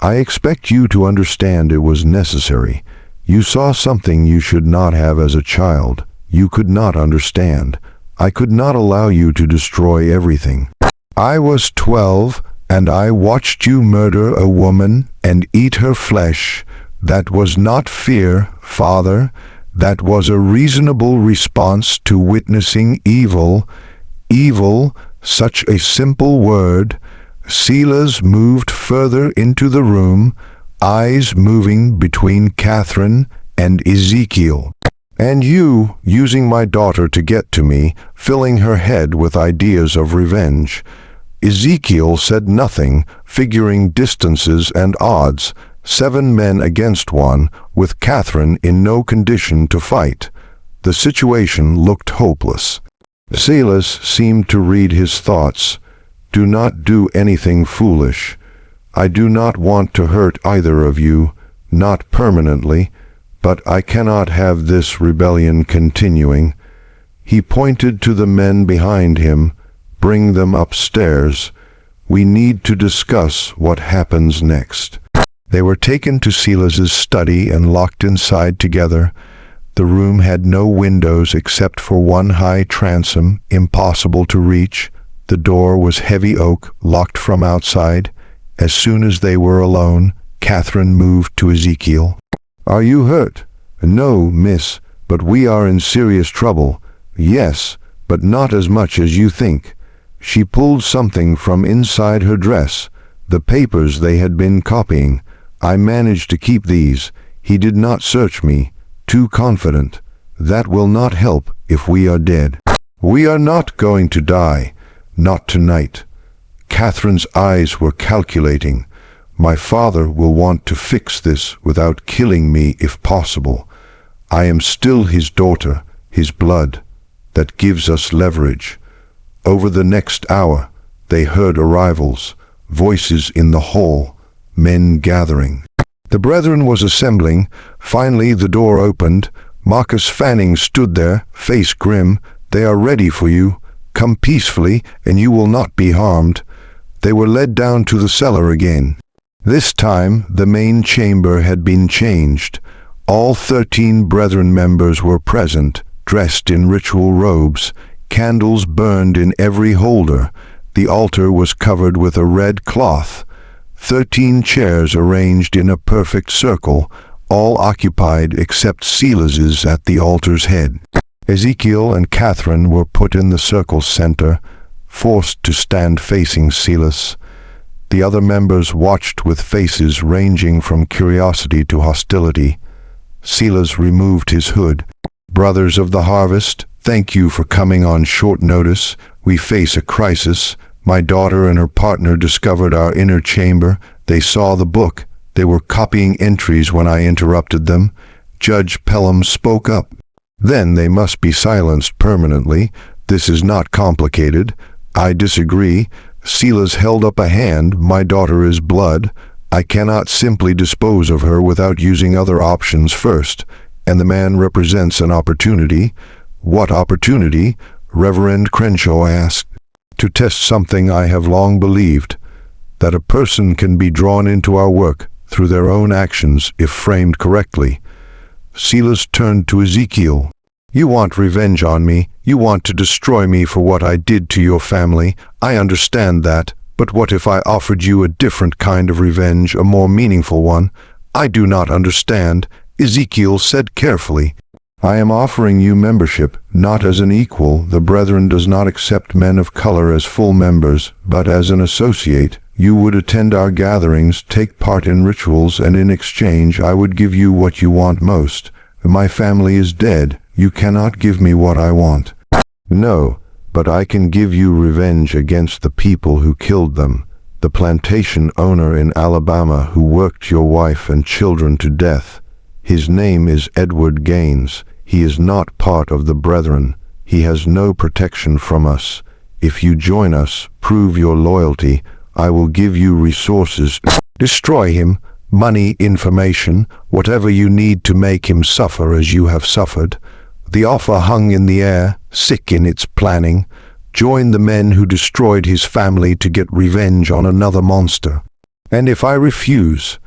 I expect you to understand it was necessary. You saw something you should not have as a child. You could not understand. I could not allow you to destroy everything. I was 12, and I watched you murder a woman and eat her flesh. That was not fear, Father. That was a reasonable response to witnessing evil. Evil, such a simple word. Silas moved further into the room, eyes moving between Catherine and Ezekiel. And you, using my daughter to get to me, filling her head with ideas of revenge. Ezekiel said nothing, figuring distances and odds. 7 men against 1, with Catherine in no condition to fight. The situation looked hopeless. Silas seemed to read his thoughts. Do not do anything foolish. I do not want to hurt either of you, not permanently, but I cannot have this rebellion continuing. He pointed to the men behind him. Bring them upstairs. We need to discuss what happens next. They were taken to Silas's study and locked inside together. The room had no windows except for 1 high transom, impossible to reach. The door was heavy oak, locked from outside. As soon as they were alone, Catherine moved to Ezekiel. Are you hurt? No, miss, but we are in serious trouble. Yes, but not as much as you think. She pulled something from inside her dress, the papers they had been copying. I managed to keep these. He did not search me. Too confident. That will not help if we are dead. We are not going to die. Not tonight. Catherine's eyes were calculating. My father will want to fix this without killing me if possible. I am still his daughter, his blood. That gives us leverage. Over the next hour, they heard arrivals, voices in the hall, men gathering. The brethren was assembling. Finally the door opened. Marcus Fanning stood there, face grim. "They are ready for you. Come peacefully, and you will not be harmed." They were led down to the cellar again. This time the main chamber had been changed. All 13 brethren members were present, dressed in ritual robes. Candles burned in every holder. The altar was covered with a red cloth. 13 chairs arranged in a perfect circle, all occupied except Silas's at the altar's head. Ezekiel and Catherine were put in the circle's center, forced to stand facing Silas. The other members watched with faces ranging from curiosity to hostility. Silas removed his hood. "Brothers of the harvest, thank you for coming on short notice. We face a crisis. My daughter and her partner discovered our inner chamber. They saw the book. They were copying entries when I interrupted them." Judge Pelham spoke up. "Then they must be silenced permanently. This is not complicated." "I disagree." Silas held up a hand. "My daughter is blood. I cannot simply dispose of her without using other options first. And the man represents an opportunity." "What opportunity?" Reverend Crenshaw asked. "To test something I have long believed, that a person can be drawn into our work through their own actions if framed correctly." Silas turned to Ezekiel. "You want revenge on me. You want to destroy me for what I did to your family. I understand that. But what if I offered you a different kind of revenge, a more meaningful one?" "I do not understand," Ezekiel said carefully. "I am offering you membership, not as an equal. The brethren does not accept men of color as full members, but as an associate. You would attend our gatherings, take part in rituals, and in exchange I would give you what you want most. My family is dead. You cannot give me what I want." "No, but I can give you revenge against the people who killed them. The plantation owner in Alabama who worked your wife and children to death. His name is Edward Gaines. He is not part of the brethren. He has no protection from us. If you join us, prove your loyalty, I will give you resources. Destroy him, money, information, whatever you need to make him suffer as you have suffered." The offer hung in the air, sick in its planning. Join the men who destroyed his family to get revenge on another monster. "And if I refuse,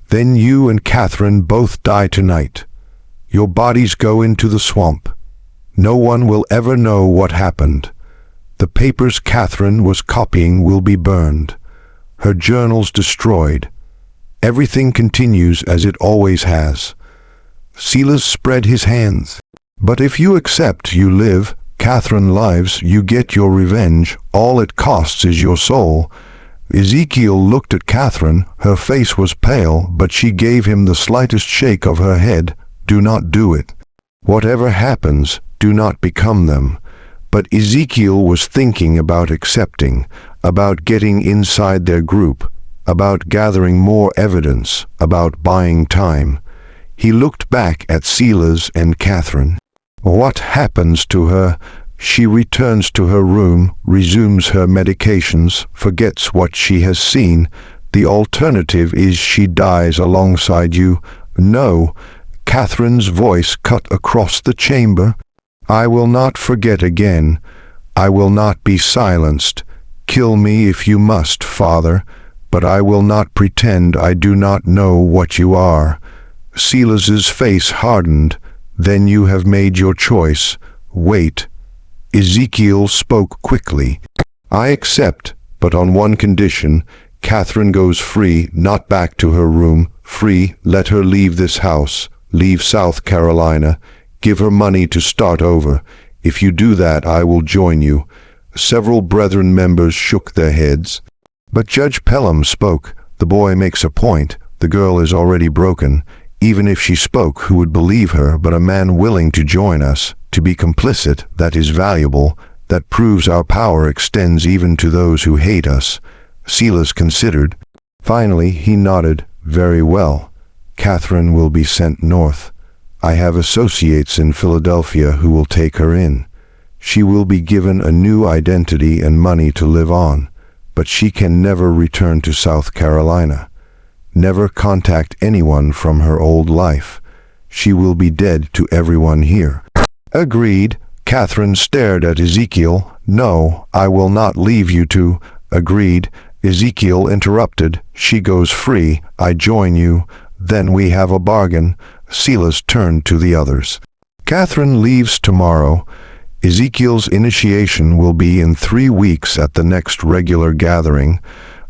then you and Catherine both die tonight. Your bodies go into the swamp. No one will ever know what happened. The papers Catherine was copying will be burned. Her journals destroyed. Everything continues as it always has." Silas spread his hands. "But if you accept, you live. Catherine lives, you get your revenge. All it costs is your soul." Ezekiel looked at Catherine. Her face was pale, but she gave him the slightest shake of her head. "Do not do it. Whatever happens, do not become them." But Ezekiel was thinking about accepting, about getting inside their group, about gathering more evidence, about buying time. He looked back at Silas and Catherine. What happens to her? She returns to her room, resumes her medications, forgets what she has seen. The alternative is she dies alongside you. No, Catherine's voice cut across the chamber. "I will not forget again. I will not be silenced. Kill me if you must, Father, but I will not pretend I do not know what you are." Silas's face hardened. "Then you have made your choice. Wait." Ezekiel spoke quickly. "I accept, but on one condition. Catherine goes free, not back to her room. Free, let her leave this house, leave South Carolina. Give her money to start over. If you do that, I will join you." Several brethren members shook their heads. But Judge Pelham spoke. "The boy makes a point. The girl is already broken. Even if she spoke, who would believe her? But a man willing to join us, to be complicit, that is valuable. That proves our power extends even to those who hate us." Silas considered. Finally, he nodded. "Very well. Catherine will be sent north. I have associates in Philadelphia who will take her in. She will be given a new identity and money to live on, but she can never return to South Carolina. Never contact anyone from her old life. She will be dead to everyone here." "Agreed." Catherine stared at Ezekiel. "No, I will not leave you two." "Agreed." Ezekiel interrupted. "She goes free. I join you. Then we have a bargain." Silas turned to the others. "Catherine leaves tomorrow. Ezekiel's initiation will be in 3 weeks at the next regular gathering.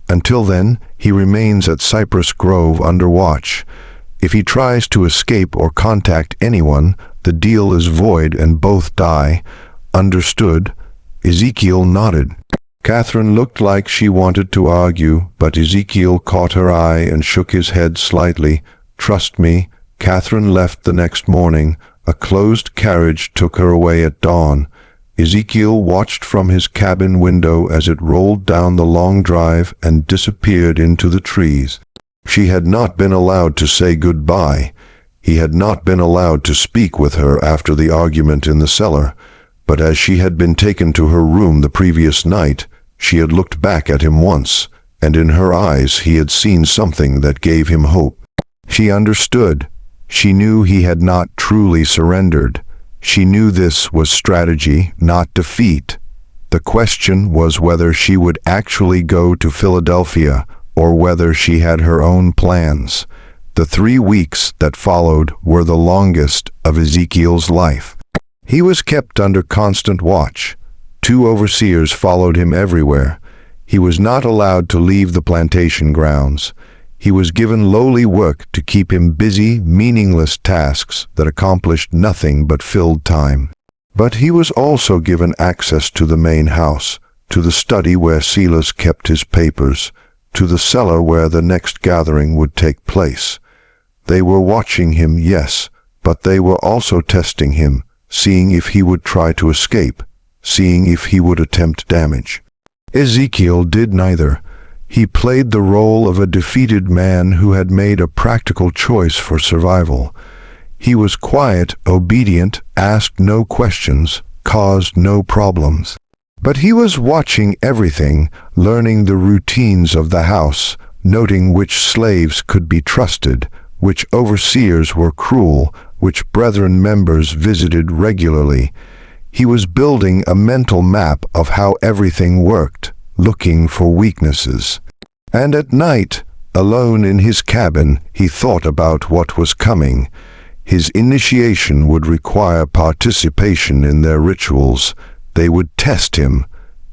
Until then, he remains at Cypress Grove under watch. If he tries to escape or contact anyone, the deal is void and both die." "Understood." Ezekiel nodded. Catherine looked like she wanted to argue, but Ezekiel caught her eye and shook his head slightly. "Trust me." Catherine left the next morning. A closed carriage took her away at dawn. Ezekiel watched from his cabin window as it rolled down the long drive and disappeared into the trees. She had not been allowed to say goodbye. He had not been allowed to speak with her after the argument in the cellar. But as she had been taken to her room the previous night, she had looked back at him once, and in her eyes he had seen something that gave him hope. She understood. She knew he had not truly surrendered. She knew this was strategy, not defeat. The question was whether she would actually go to Philadelphia or whether she had her own plans. The 3 weeks that followed were the longest of Ezekiel's life. He was kept under constant watch. 2 overseers followed him everywhere. He was not allowed to leave the plantation grounds. He was given lowly work to keep him busy, meaningless tasks that accomplished nothing but filled time. But he was also given access to the main house, to the study where Silas kept his papers, to the cellar where the next gathering would take place. They were watching him, yes, but they were also testing him, seeing if he would try to escape, seeing if he would attempt damage. Ezekiel did neither. He played the role of a defeated man who had made a practical choice for survival. He was quiet, obedient, asked no questions, caused no problems. But he was watching everything, learning the routines of the house, noting which slaves could be trusted, which overseers were cruel, which brethren members visited regularly. He was building a mental map of how everything worked, looking for weaknesses. And at night, alone in his cabin, he thought about what was coming. His initiation would require participation in their rituals. They would test him.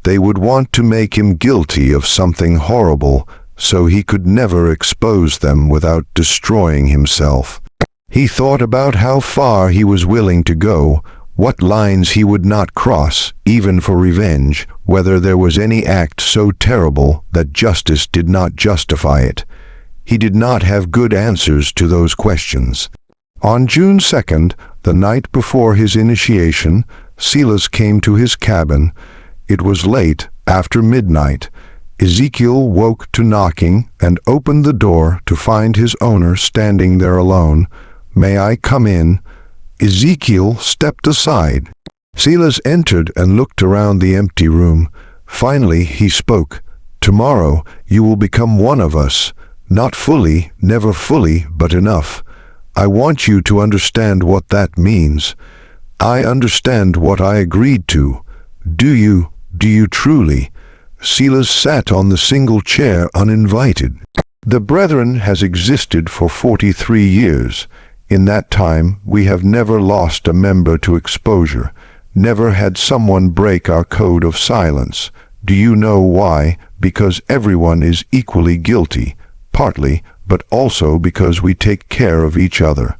They would want to make him guilty of something horrible, so he could never expose them without destroying himself. He thought about how far he was willing to go, what lines he would not cross, even for revenge, whether there was any act so terrible that justice did not justify it. He did not have good answers to those questions. On June 2nd, the night before his initiation, Silas came to his cabin. It was late, after midnight. Ezekiel woke to knocking and opened the door to find his owner standing there alone. "May I come in?" Ezekiel stepped aside. Silas entered and looked around the empty room. Finally he spoke. "Tomorrow you will become one of us. Not fully, never fully, but enough. I want you to understand what that means. I understand what I agreed to. Do you truly?" Silas sat on the single chair uninvited. "The Brethren has existed for 43 years. In that time, we have never lost a member to exposure, never had someone break our code of silence. Do you know why? Because everyone is equally guilty, partly, but also because we take care of each other.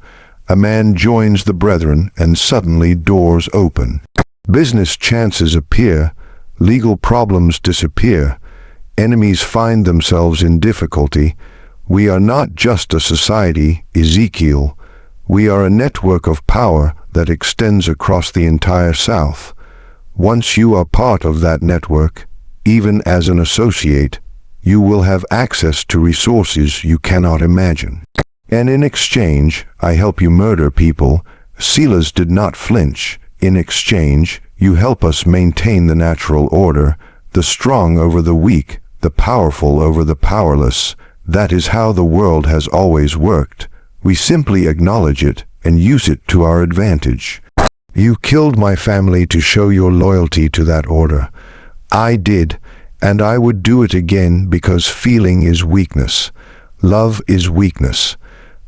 A man joins the Brethren and suddenly doors open. Business chances appear, legal problems disappear, enemies find themselves in difficulty. We are not just a society, Ezekiel. We are a network of power that extends across the entire South. Once you are part of that network, even as an associate, you will have access to resources you cannot imagine. And in exchange, I help you murder people." Silas did not flinch. "In exchange, you help us maintain the natural order, the strong over the weak, the powerful over the powerless. That is how the world has always worked. We simply acknowledge it and use it to our advantage. You killed my family to show your loyalty to that order. I did, and I would do it again because feeling is weakness. Love is weakness.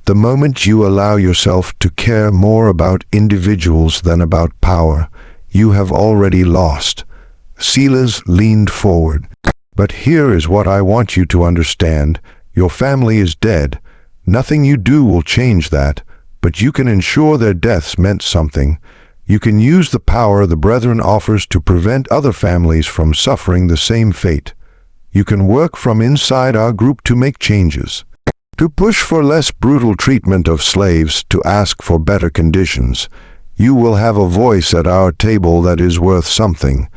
The moment you allow yourself to care more about individuals than about power, you have already lost. Silas leaned forward. But here is what I want you to understand. Your family is dead. Nothing you do will change that, but you can ensure their deaths meant something. You can use the power the Brethren offers to prevent other families from suffering the same fate. You can work from inside our group to make changes, to push for less brutal treatment of slaves, to ask for better conditions. You will have a voice at our table that is worth something.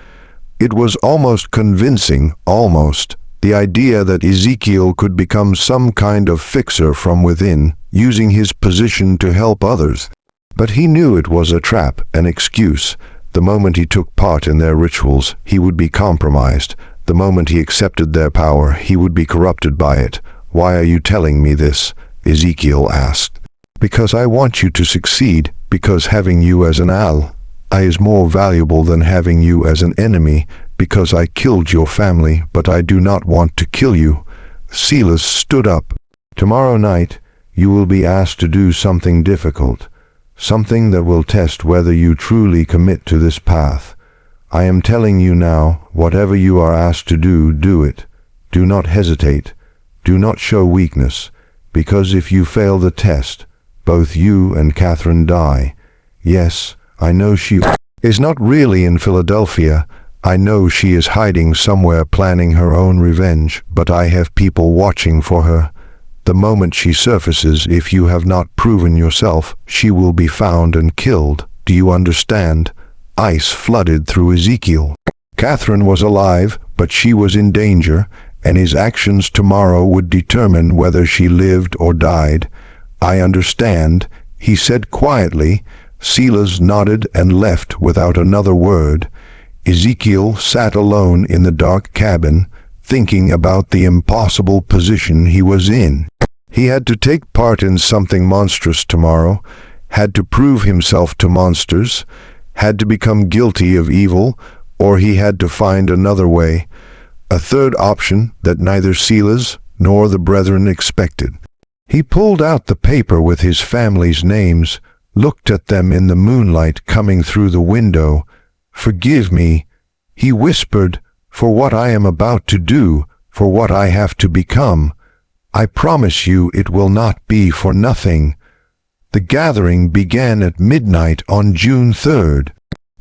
It was almost convincing, almost, the idea that Ezekiel could become some kind of fixer from within, using his position to help others. But he knew it was a trap, an excuse. The moment he took part in their rituals, he would be compromised. The moment he accepted their power, he would be corrupted by it. "Why are you telling me this?" Ezekiel asked. "Because I want you to succeed, because having you as an ally is more valuable than having you as an enemy, because I killed your family, but I do not want to kill you." Silas stood up. "Tomorrow night, you will be asked to do something difficult. Something that will test whether you truly commit to this path. I am telling you now, whatever you are asked to do, do it. Do not hesitate. Do not show weakness, because if you fail the test, both you and Catherine die. Yes, I know she is not really in Philadelphia. I know she is hiding somewhere planning her own revenge, but I have people watching for her. The moment she surfaces, if you have not proven yourself, she will be found and killed. Do you understand?" Ice flooded through Ezekiel. Catherine was alive, but she was in danger, and his actions tomorrow would determine whether she lived or died. "I understand," he said quietly. Silas nodded and left without another word. Ezekiel sat alone in the dark cabin, thinking about the impossible position he was in. He had to take part in something monstrous tomorrow, had to prove himself to monsters, had to become guilty of evil, or he had to find another way, a third option that neither Silas nor the Brethren expected. He pulled out the paper with his family's names, looked at them in the moonlight coming through the window. "Forgive me," he whispered, "for what I am about to do, for what I have to become. I promise you it will not be for nothing." The gathering began at midnight on June 3rd.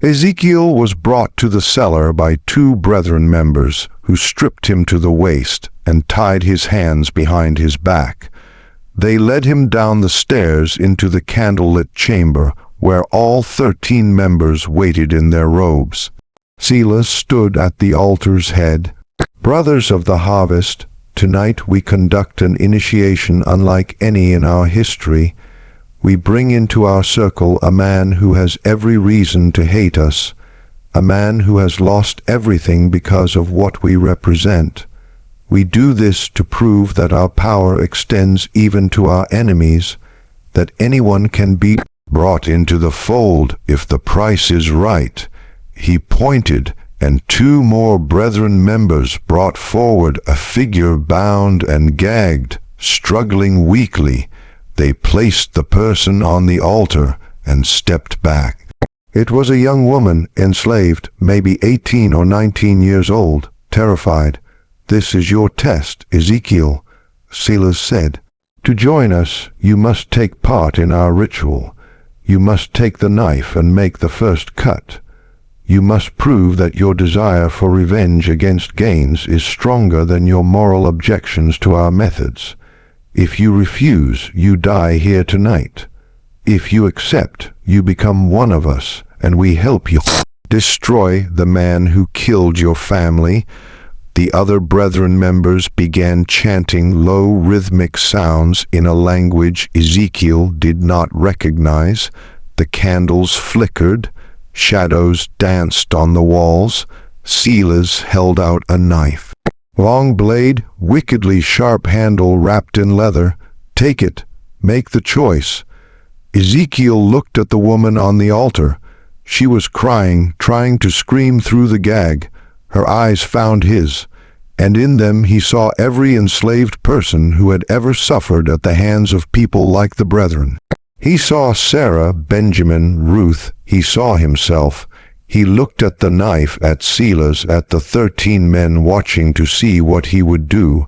Ezekiel was brought to the cellar by 2 Brethren members, who stripped him to the waist and tied his hands behind his back. They led him down the stairs into the candlelit chamber, where all 13 members waited in their robes. Silas stood at the altar's head. "Brothers of the harvest, tonight we conduct an initiation unlike any in our history. We bring into our circle a man who has every reason to hate us, a man who has lost everything because of what we represent. We do this to prove that our power extends even to our enemies, that anyone can be brought into the fold if the price is right." He pointed, and 2 more Brethren members brought forward a figure bound and gagged, struggling weakly. They placed the person on the altar and stepped back. It was a young woman, enslaved, maybe 18 or 19 years old, terrified. "This is your test, Ezekiel," Silas said. "To join us, you must take part in our ritual. You must take the knife and make the first cut. You must prove that your desire for revenge against Gaines is stronger than your moral objections to our methods. If you refuse, you die here tonight. If you accept, you become one of us, and we help you destroy the man who killed your family." The other Brethren members began chanting low rhythmic sounds in a language Ezekiel did not recognize. The candles flickered. Shadows danced on the walls. Silas held out a knife. Long blade, wickedly sharp handle wrapped in leather. Take it. Make the choice. Ezekiel looked at the woman on the altar. She was crying, trying to scream through the gag. Her eyes found his, and in them he saw every enslaved person who had ever suffered at the hands of people like the brethren. He saw Sarah, Benjamin, Ruth. He saw himself. He looked at the knife, at Selah's, at the 13 men watching to see what he would do.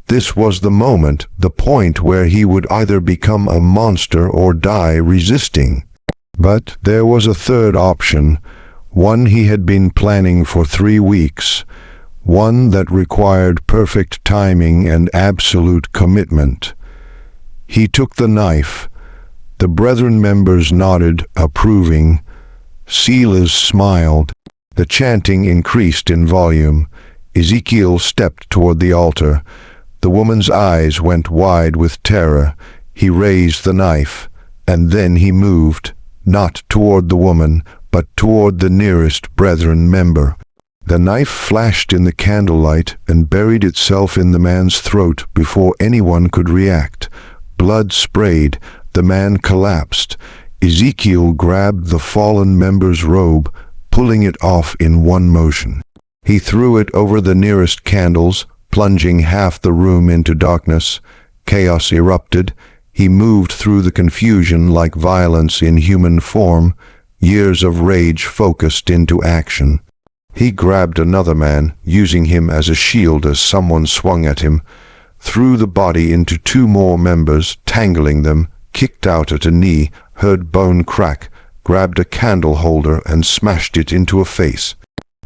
This was the moment, the point where he would either become a monster or die resisting. But there was a third option, one he had been planning for 3 weeks, one that required perfect timing and absolute commitment. He took the knife. The brethren members nodded, approving. Selah's smiled. The chanting increased in volume. Ezekiel stepped toward the altar. The woman's eyes went wide with terror. He raised the knife, and then he moved, not toward the woman, but toward the nearest brethren member. The knife flashed in the candlelight and buried itself in the man's throat before anyone could react. Blood sprayed. The man collapsed. Ezekiel grabbed the fallen member's robe, pulling it off in one motion. He threw it over the nearest candles, plunging half the room into darkness. Chaos erupted. He moved through the confusion like violence in human form, years of rage focused into action. He grabbed another man, using him as a shield as someone swung at him, threw the body into 2 more members, tangling them, kicked out at a knee, heard bone crack, grabbed a candle holder and smashed it into a face.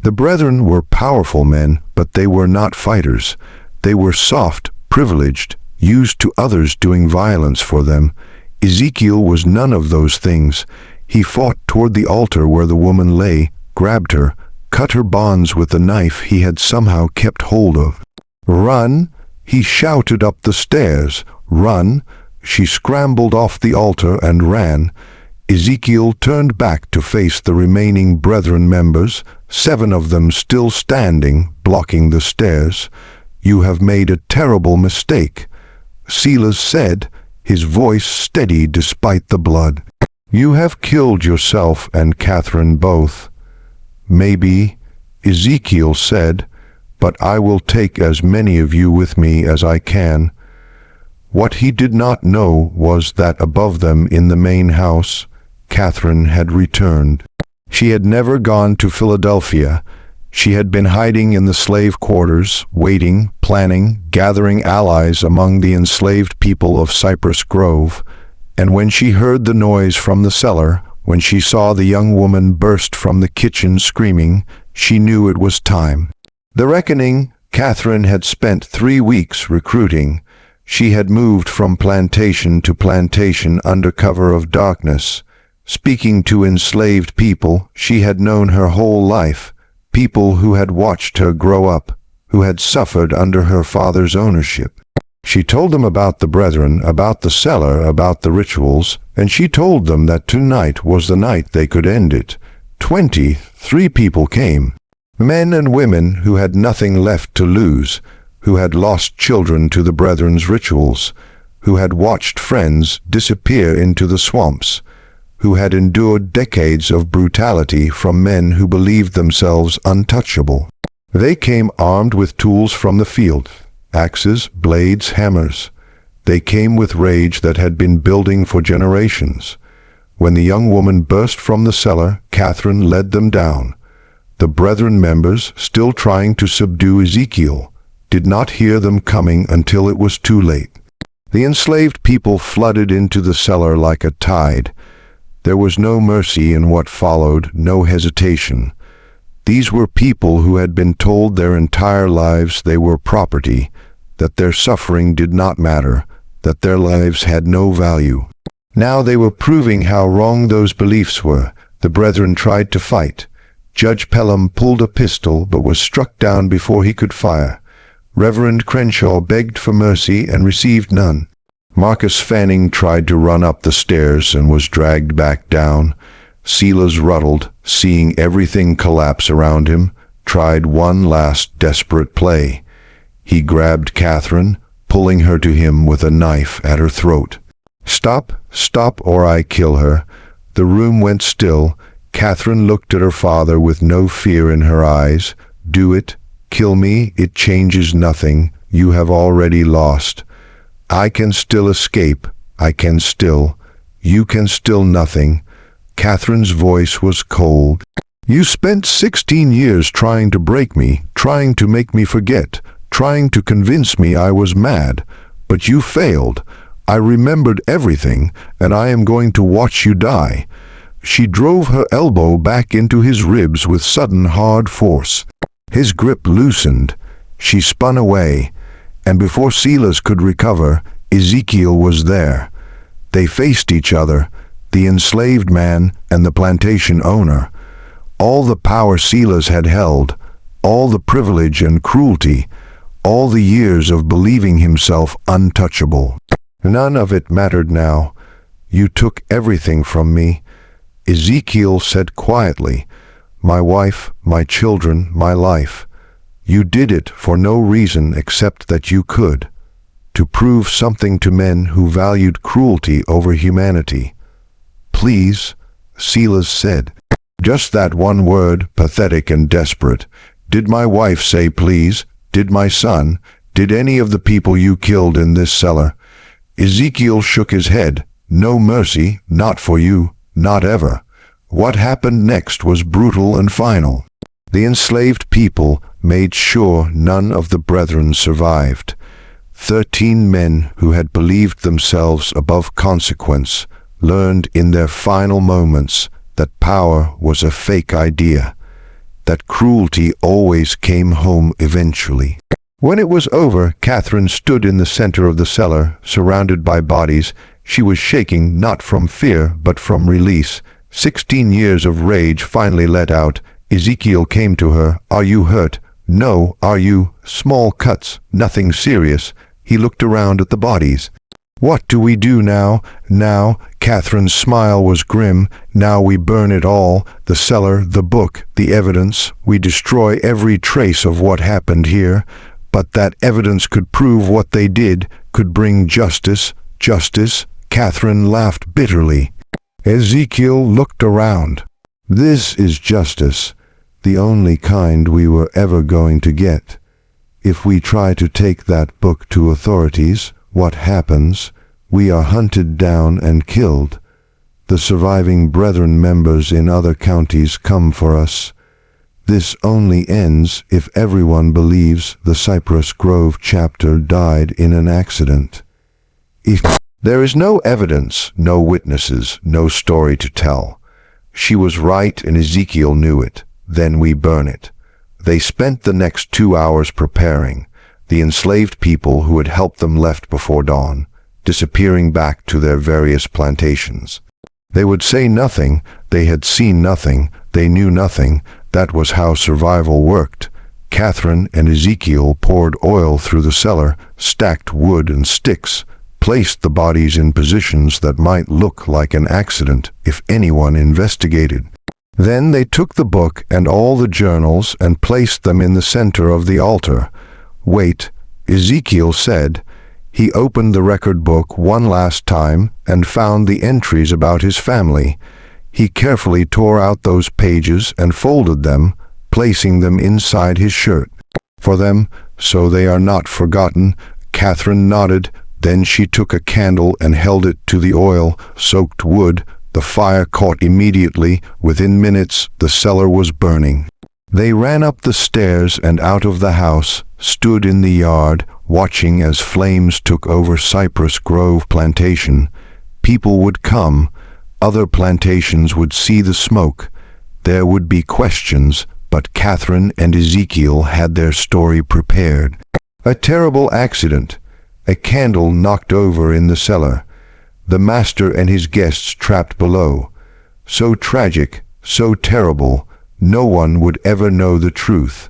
The brethren were powerful men, but they were not fighters. They were soft, privileged, used to others doing violence for them. Ezekiel was none of those things. He fought toward the altar where the woman lay, grabbed her, cut her bonds with the knife he had somehow kept hold of. "Run!" He shouted up the stairs. "Run!" She scrambled off the altar and ran. Ezekiel turned back to face the remaining brethren members, 7 of them still standing, blocking the stairs. "You have made a terrible mistake," Selah said, his voice steady despite the blood. "You have killed yourself and Catherine both." "Maybe," Ezekiel said, "but I will take as many of you with me as I can." What he did not know was that above them in the main house, Catherine had returned. She had never gone to Philadelphia. She had been hiding in the slave quarters, waiting, planning, gathering allies among the enslaved people of Cypress Grove. And when she heard the noise from the cellar, when she saw the young woman burst from the kitchen screaming, she knew it was time. The reckoning. Catherine had spent 3 weeks recruiting. She had moved from plantation to plantation under cover of darkness, speaking to enslaved people she had known her whole life, people who had watched her grow up, who had suffered under her father's ownership. She told them about the brethren, about the cellar, about the rituals, and she told them that tonight was the night they could end it. 23 people came, men and women who had nothing left to lose, who had lost children to the brethren's rituals, who had watched friends disappear into the swamps, who had endured decades of brutality from men who believed themselves untouchable. They came armed with tools from the field, axes, blades, hammers. They came with rage that had been building for generations. When the young woman burst from the cellar, Catherine led them down. The brethren members, still trying to subdue Ezekiel, did not hear them coming until it was too late. The enslaved people flooded into the cellar like a tide. There was no mercy in what followed, no hesitation. These were people who had been told their entire lives they were property, that their suffering did not matter, that their lives had no value. Now they were proving how wrong those beliefs were. The brethren tried to fight. Judge Pelham pulled a pistol but was struck down before he could fire. Reverend Crenshaw begged for mercy and received none. Marcus Fanning tried to run up the stairs and was dragged back down. Selah's Ruddled, seeing everything collapse around him, tried one last desperate play. He grabbed Catherine, pulling her to him with a knife at her throat. "Stop, stop, or I kill her." The room went still. Catherine looked at her father with no fear in her eyes. "Do it. Kill me. It changes nothing. You have already lost. I can still escape. I can still. You can still nothing." Catherine's voice was cold. "You spent 16 years trying to break me, trying to make me forget, trying to convince me I was mad. But you failed. I remembered everything, and I am going to watch you die." She drove her elbow back into his ribs with sudden hard force. His grip loosened. She spun away, and before Silas could recover, Ezekiel was there. They faced each other, the enslaved man and the plantation owner. All the power Silas had held, all the privilege and cruelty, all the years of believing himself untouchable. None of it mattered now. "You took everything from me." Ezekiel said quietly, "My wife, my children, my life. You did it for no reason except that you could, to prove something to men who valued cruelty over humanity." "Please," Silas said. Just that one word, pathetic and desperate. "Did my wife say please? Did my son? Did any of the people you killed in this cellar?" Ezekiel shook his head. "No mercy, not for you, not ever." What happened next was brutal and final. The enslaved people made sure none of the brethren survived. 13 men who had believed themselves above consequence learned in their final moments that power was a fake idea, that cruelty always came home eventually. When it was over, Catherine stood in the center of the cellar, surrounded by bodies. She was shaking not from fear, but from release. 16 years of rage finally let out. Ezekiel came to her. "Are you hurt?" "No, are you?" "Small cuts, nothing serious." He looked around at the bodies. "What do we do now?" "Now," Catherine's smile was grim, "now we burn it all, the cellar, the book, the evidence. We destroy every trace of what happened here. But that evidence could prove what they did, could bring justice." "Justice?" Catherine laughed bitterly. Ezekiel looked around. "This is justice, the only kind we were ever going to get. If we try to take that book to authorities, what happens? We are hunted down and killed. The surviving brethren members in other counties come for us. This only ends if everyone believes the Cypress Grove chapter died in an accident. If there is no evidence, no witnesses, no story to tell. She was right and Ezekiel knew it. Then we burn it." They spent the next 2 hours preparing. The enslaved people who had helped them left before dawn, disappearing back to their various plantations. They would say nothing, they had seen nothing, they knew nothing. That was how survival worked. Catherine and Ezekiel poured oil through the cellar, stacked wood and sticks, placed the bodies in positions that might look like an accident if anyone investigated. Then they took the book and all the journals and placed them in the center of the altar. "Wait," Ezekiel said. He opened the record book one last time and found the entries about his family. He carefully tore out those pages and folded them, placing them inside his shirt. "For them, so they are not forgotten." Catherine nodded. Then she took a candle and held it to the oil-soaked wood. The fire caught immediately. Within minutes, the cellar was burning. They ran up the stairs and out of the house, stood in the yard, watching as flames took over Cypress Grove Plantation. People would come. Other plantations would see the smoke. There would be questions, but Catherine and Ezekiel had their story prepared. A terrible accident. A candle knocked over in the cellar. The master and his guests trapped below. So tragic, so terrible, no one would ever know the truth.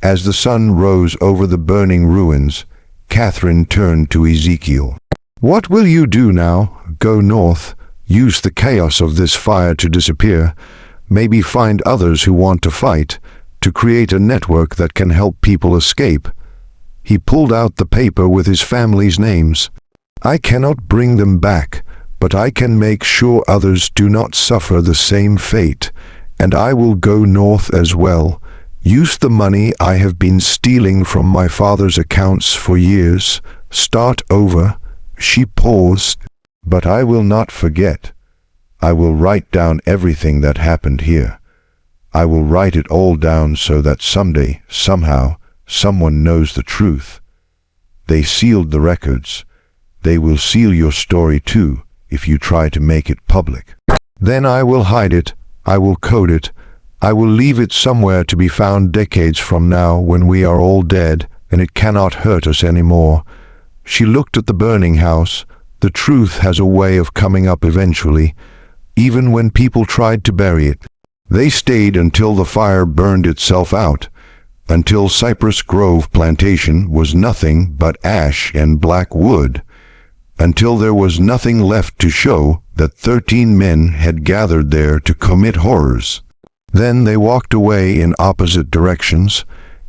As the sun rose over the burning ruins, Catherine turned to Ezekiel. "What will you do now? Go north, use the chaos of this fire to disappear, maybe find others who want to fight, to create a network that can help people escape." He pulled out the paper with his family's names. "I cannot bring them back, but I can make sure others do not suffer the same fate, and I will go north as well, use the money I have been stealing from my father's accounts for years, start over." She paused. "But I will not forget. I will write down everything that happened here. I will write it all down so that someday, somehow, someone knows the truth. They sealed the records. They will seal your story too, if you try to make it public. Then I will hide it. I will code it. I will leave it somewhere to be found decades from now when we are all dead and it cannot hurt us anymore." She looked at the burning house. The truth has a way of coming up eventually, even when people tried to bury it. They stayed until the fire burned itself out, until Cypress Grove Plantation was nothing but ash and black wood, until there was nothing left to show that 13 men had gathered there to commit horrors. Then they walked away in opposite directions,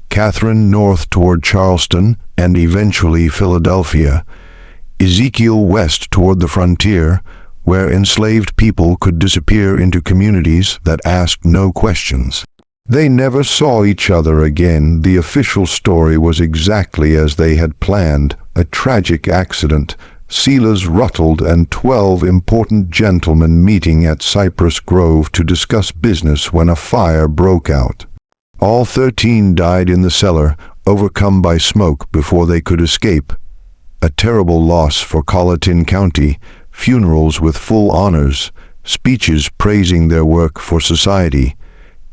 Catherine north toward Charleston and eventually Philadelphia, Ezekiel west toward the frontier, where enslaved people could disappear into communities that asked no questions. They never saw each other again. The official story was exactly as they had planned, a tragic accident, Silas Ruttled and 12 important gentlemen meeting at Cypress Grove to discuss business when a fire broke out. All 13 died in the cellar, overcome by smoke before they could escape. A terrible loss for Colleton County, funerals with full honors, speeches praising their work for society.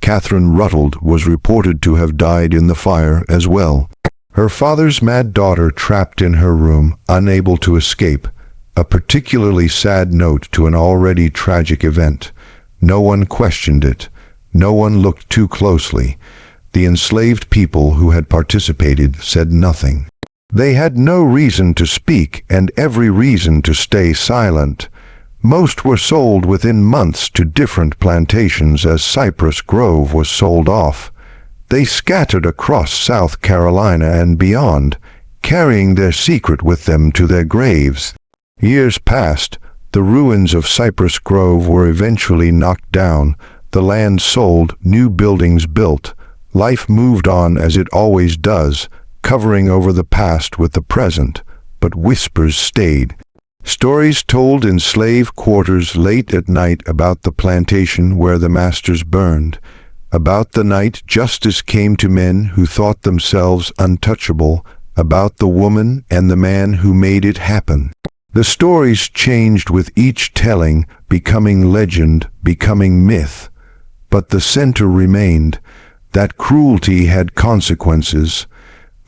Catherine Ruttled was reported to have died in the fire as well. Her father's mad daughter trapped in her room, unable to escape, a particularly sad note to an already tragic event. No one questioned it. No one looked too closely. The enslaved people who had participated said nothing. They had no reason to speak and every reason to stay silent. Most were sold within months to different plantations as Cypress Grove was sold off. They scattered across South Carolina and beyond, carrying their secret with them to their graves. Years passed. The ruins of Cypress Grove were eventually knocked down, the land sold, new buildings built. Life moved on as it always does, covering over the past with the present, but whispers stayed. Stories told in slave quarters late at night about the plantation where the masters burned, about the night justice came to men who thought themselves untouchable, about the woman and the man who made it happen. The stories changed with each telling, becoming legend, becoming myth. But the center remained. That cruelty had consequences.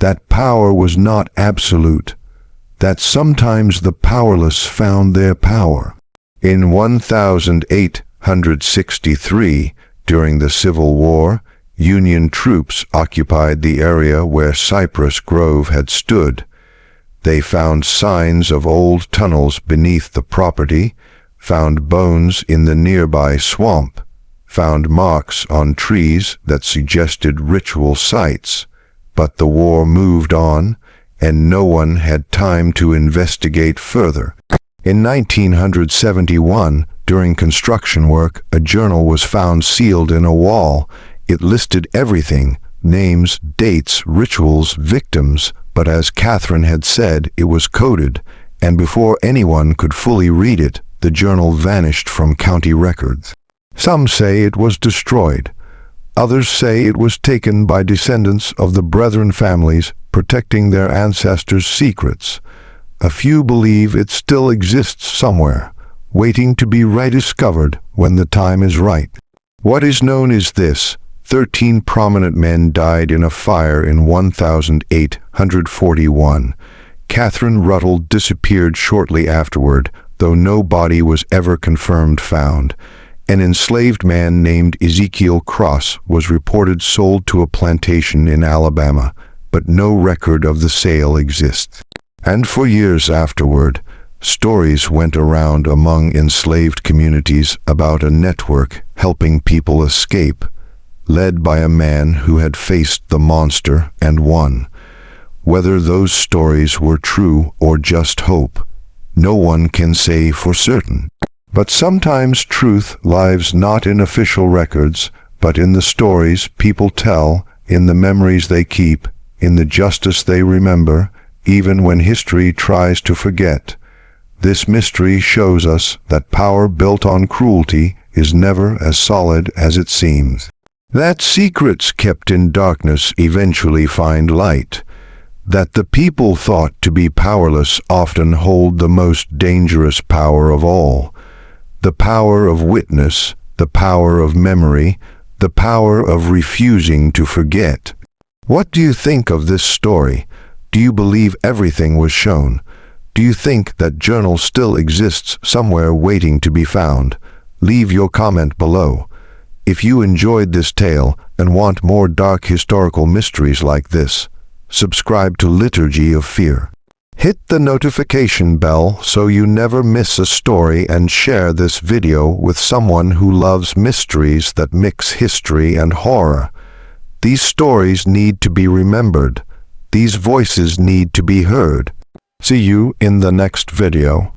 That power was not absolute. That sometimes the powerless found their power. In 1863, during the Civil War, Union troops occupied the area where Cypress Grove had stood. They found signs of old tunnels beneath the property, found bones in the nearby swamp, found marks on trees that suggested ritual sites. But the war moved on, and no one had time to investigate further. In 1971, during construction work, a journal was found sealed in a wall. It listed everything, names, dates, rituals, victims, but as Catherine had said, it was coded, and before anyone could fully read it, the journal vanished from county records. Some say it was destroyed. Others say it was taken by descendants of the Brethren families protecting their ancestors' secrets. A few believe it still exists somewhere, waiting to be rediscovered when the time is right. What is known is this: 13 prominent men died in a fire in 1841. Catherine Ruttled disappeared shortly afterward, though no body was ever confirmed found. An enslaved man named Ezekiel Cross was reported sold to a plantation in Alabama, but no record of the sale exists. And for years afterward, stories went around among enslaved communities about a network helping people escape, led by a man who had faced the monster and won. Whether those stories were true or just hope, no one can say for certain. But sometimes truth lies not in official records, but in the stories people tell, in the memories they keep, in the justice they remember, even when history tries to forget. This mystery shows us that power built on cruelty is never as solid as it seems. That secrets kept in darkness eventually find light. That the people thought to be powerless often hold the most dangerous power of all. The power of witness, the power of memory, the power of refusing to forget. What do you think of this story? Do you believe everything was shown? Do you think that journal still exists somewhere waiting to be found? Leave your comment below. If you enjoyed this tale and want more dark historical mysteries like this, subscribe to Liturgy of Fear. Hit the notification bell so you never miss a story, and share this video with someone who loves mysteries that mix history and horror. These stories need to be remembered. These voices need to be heard. See you in the next video.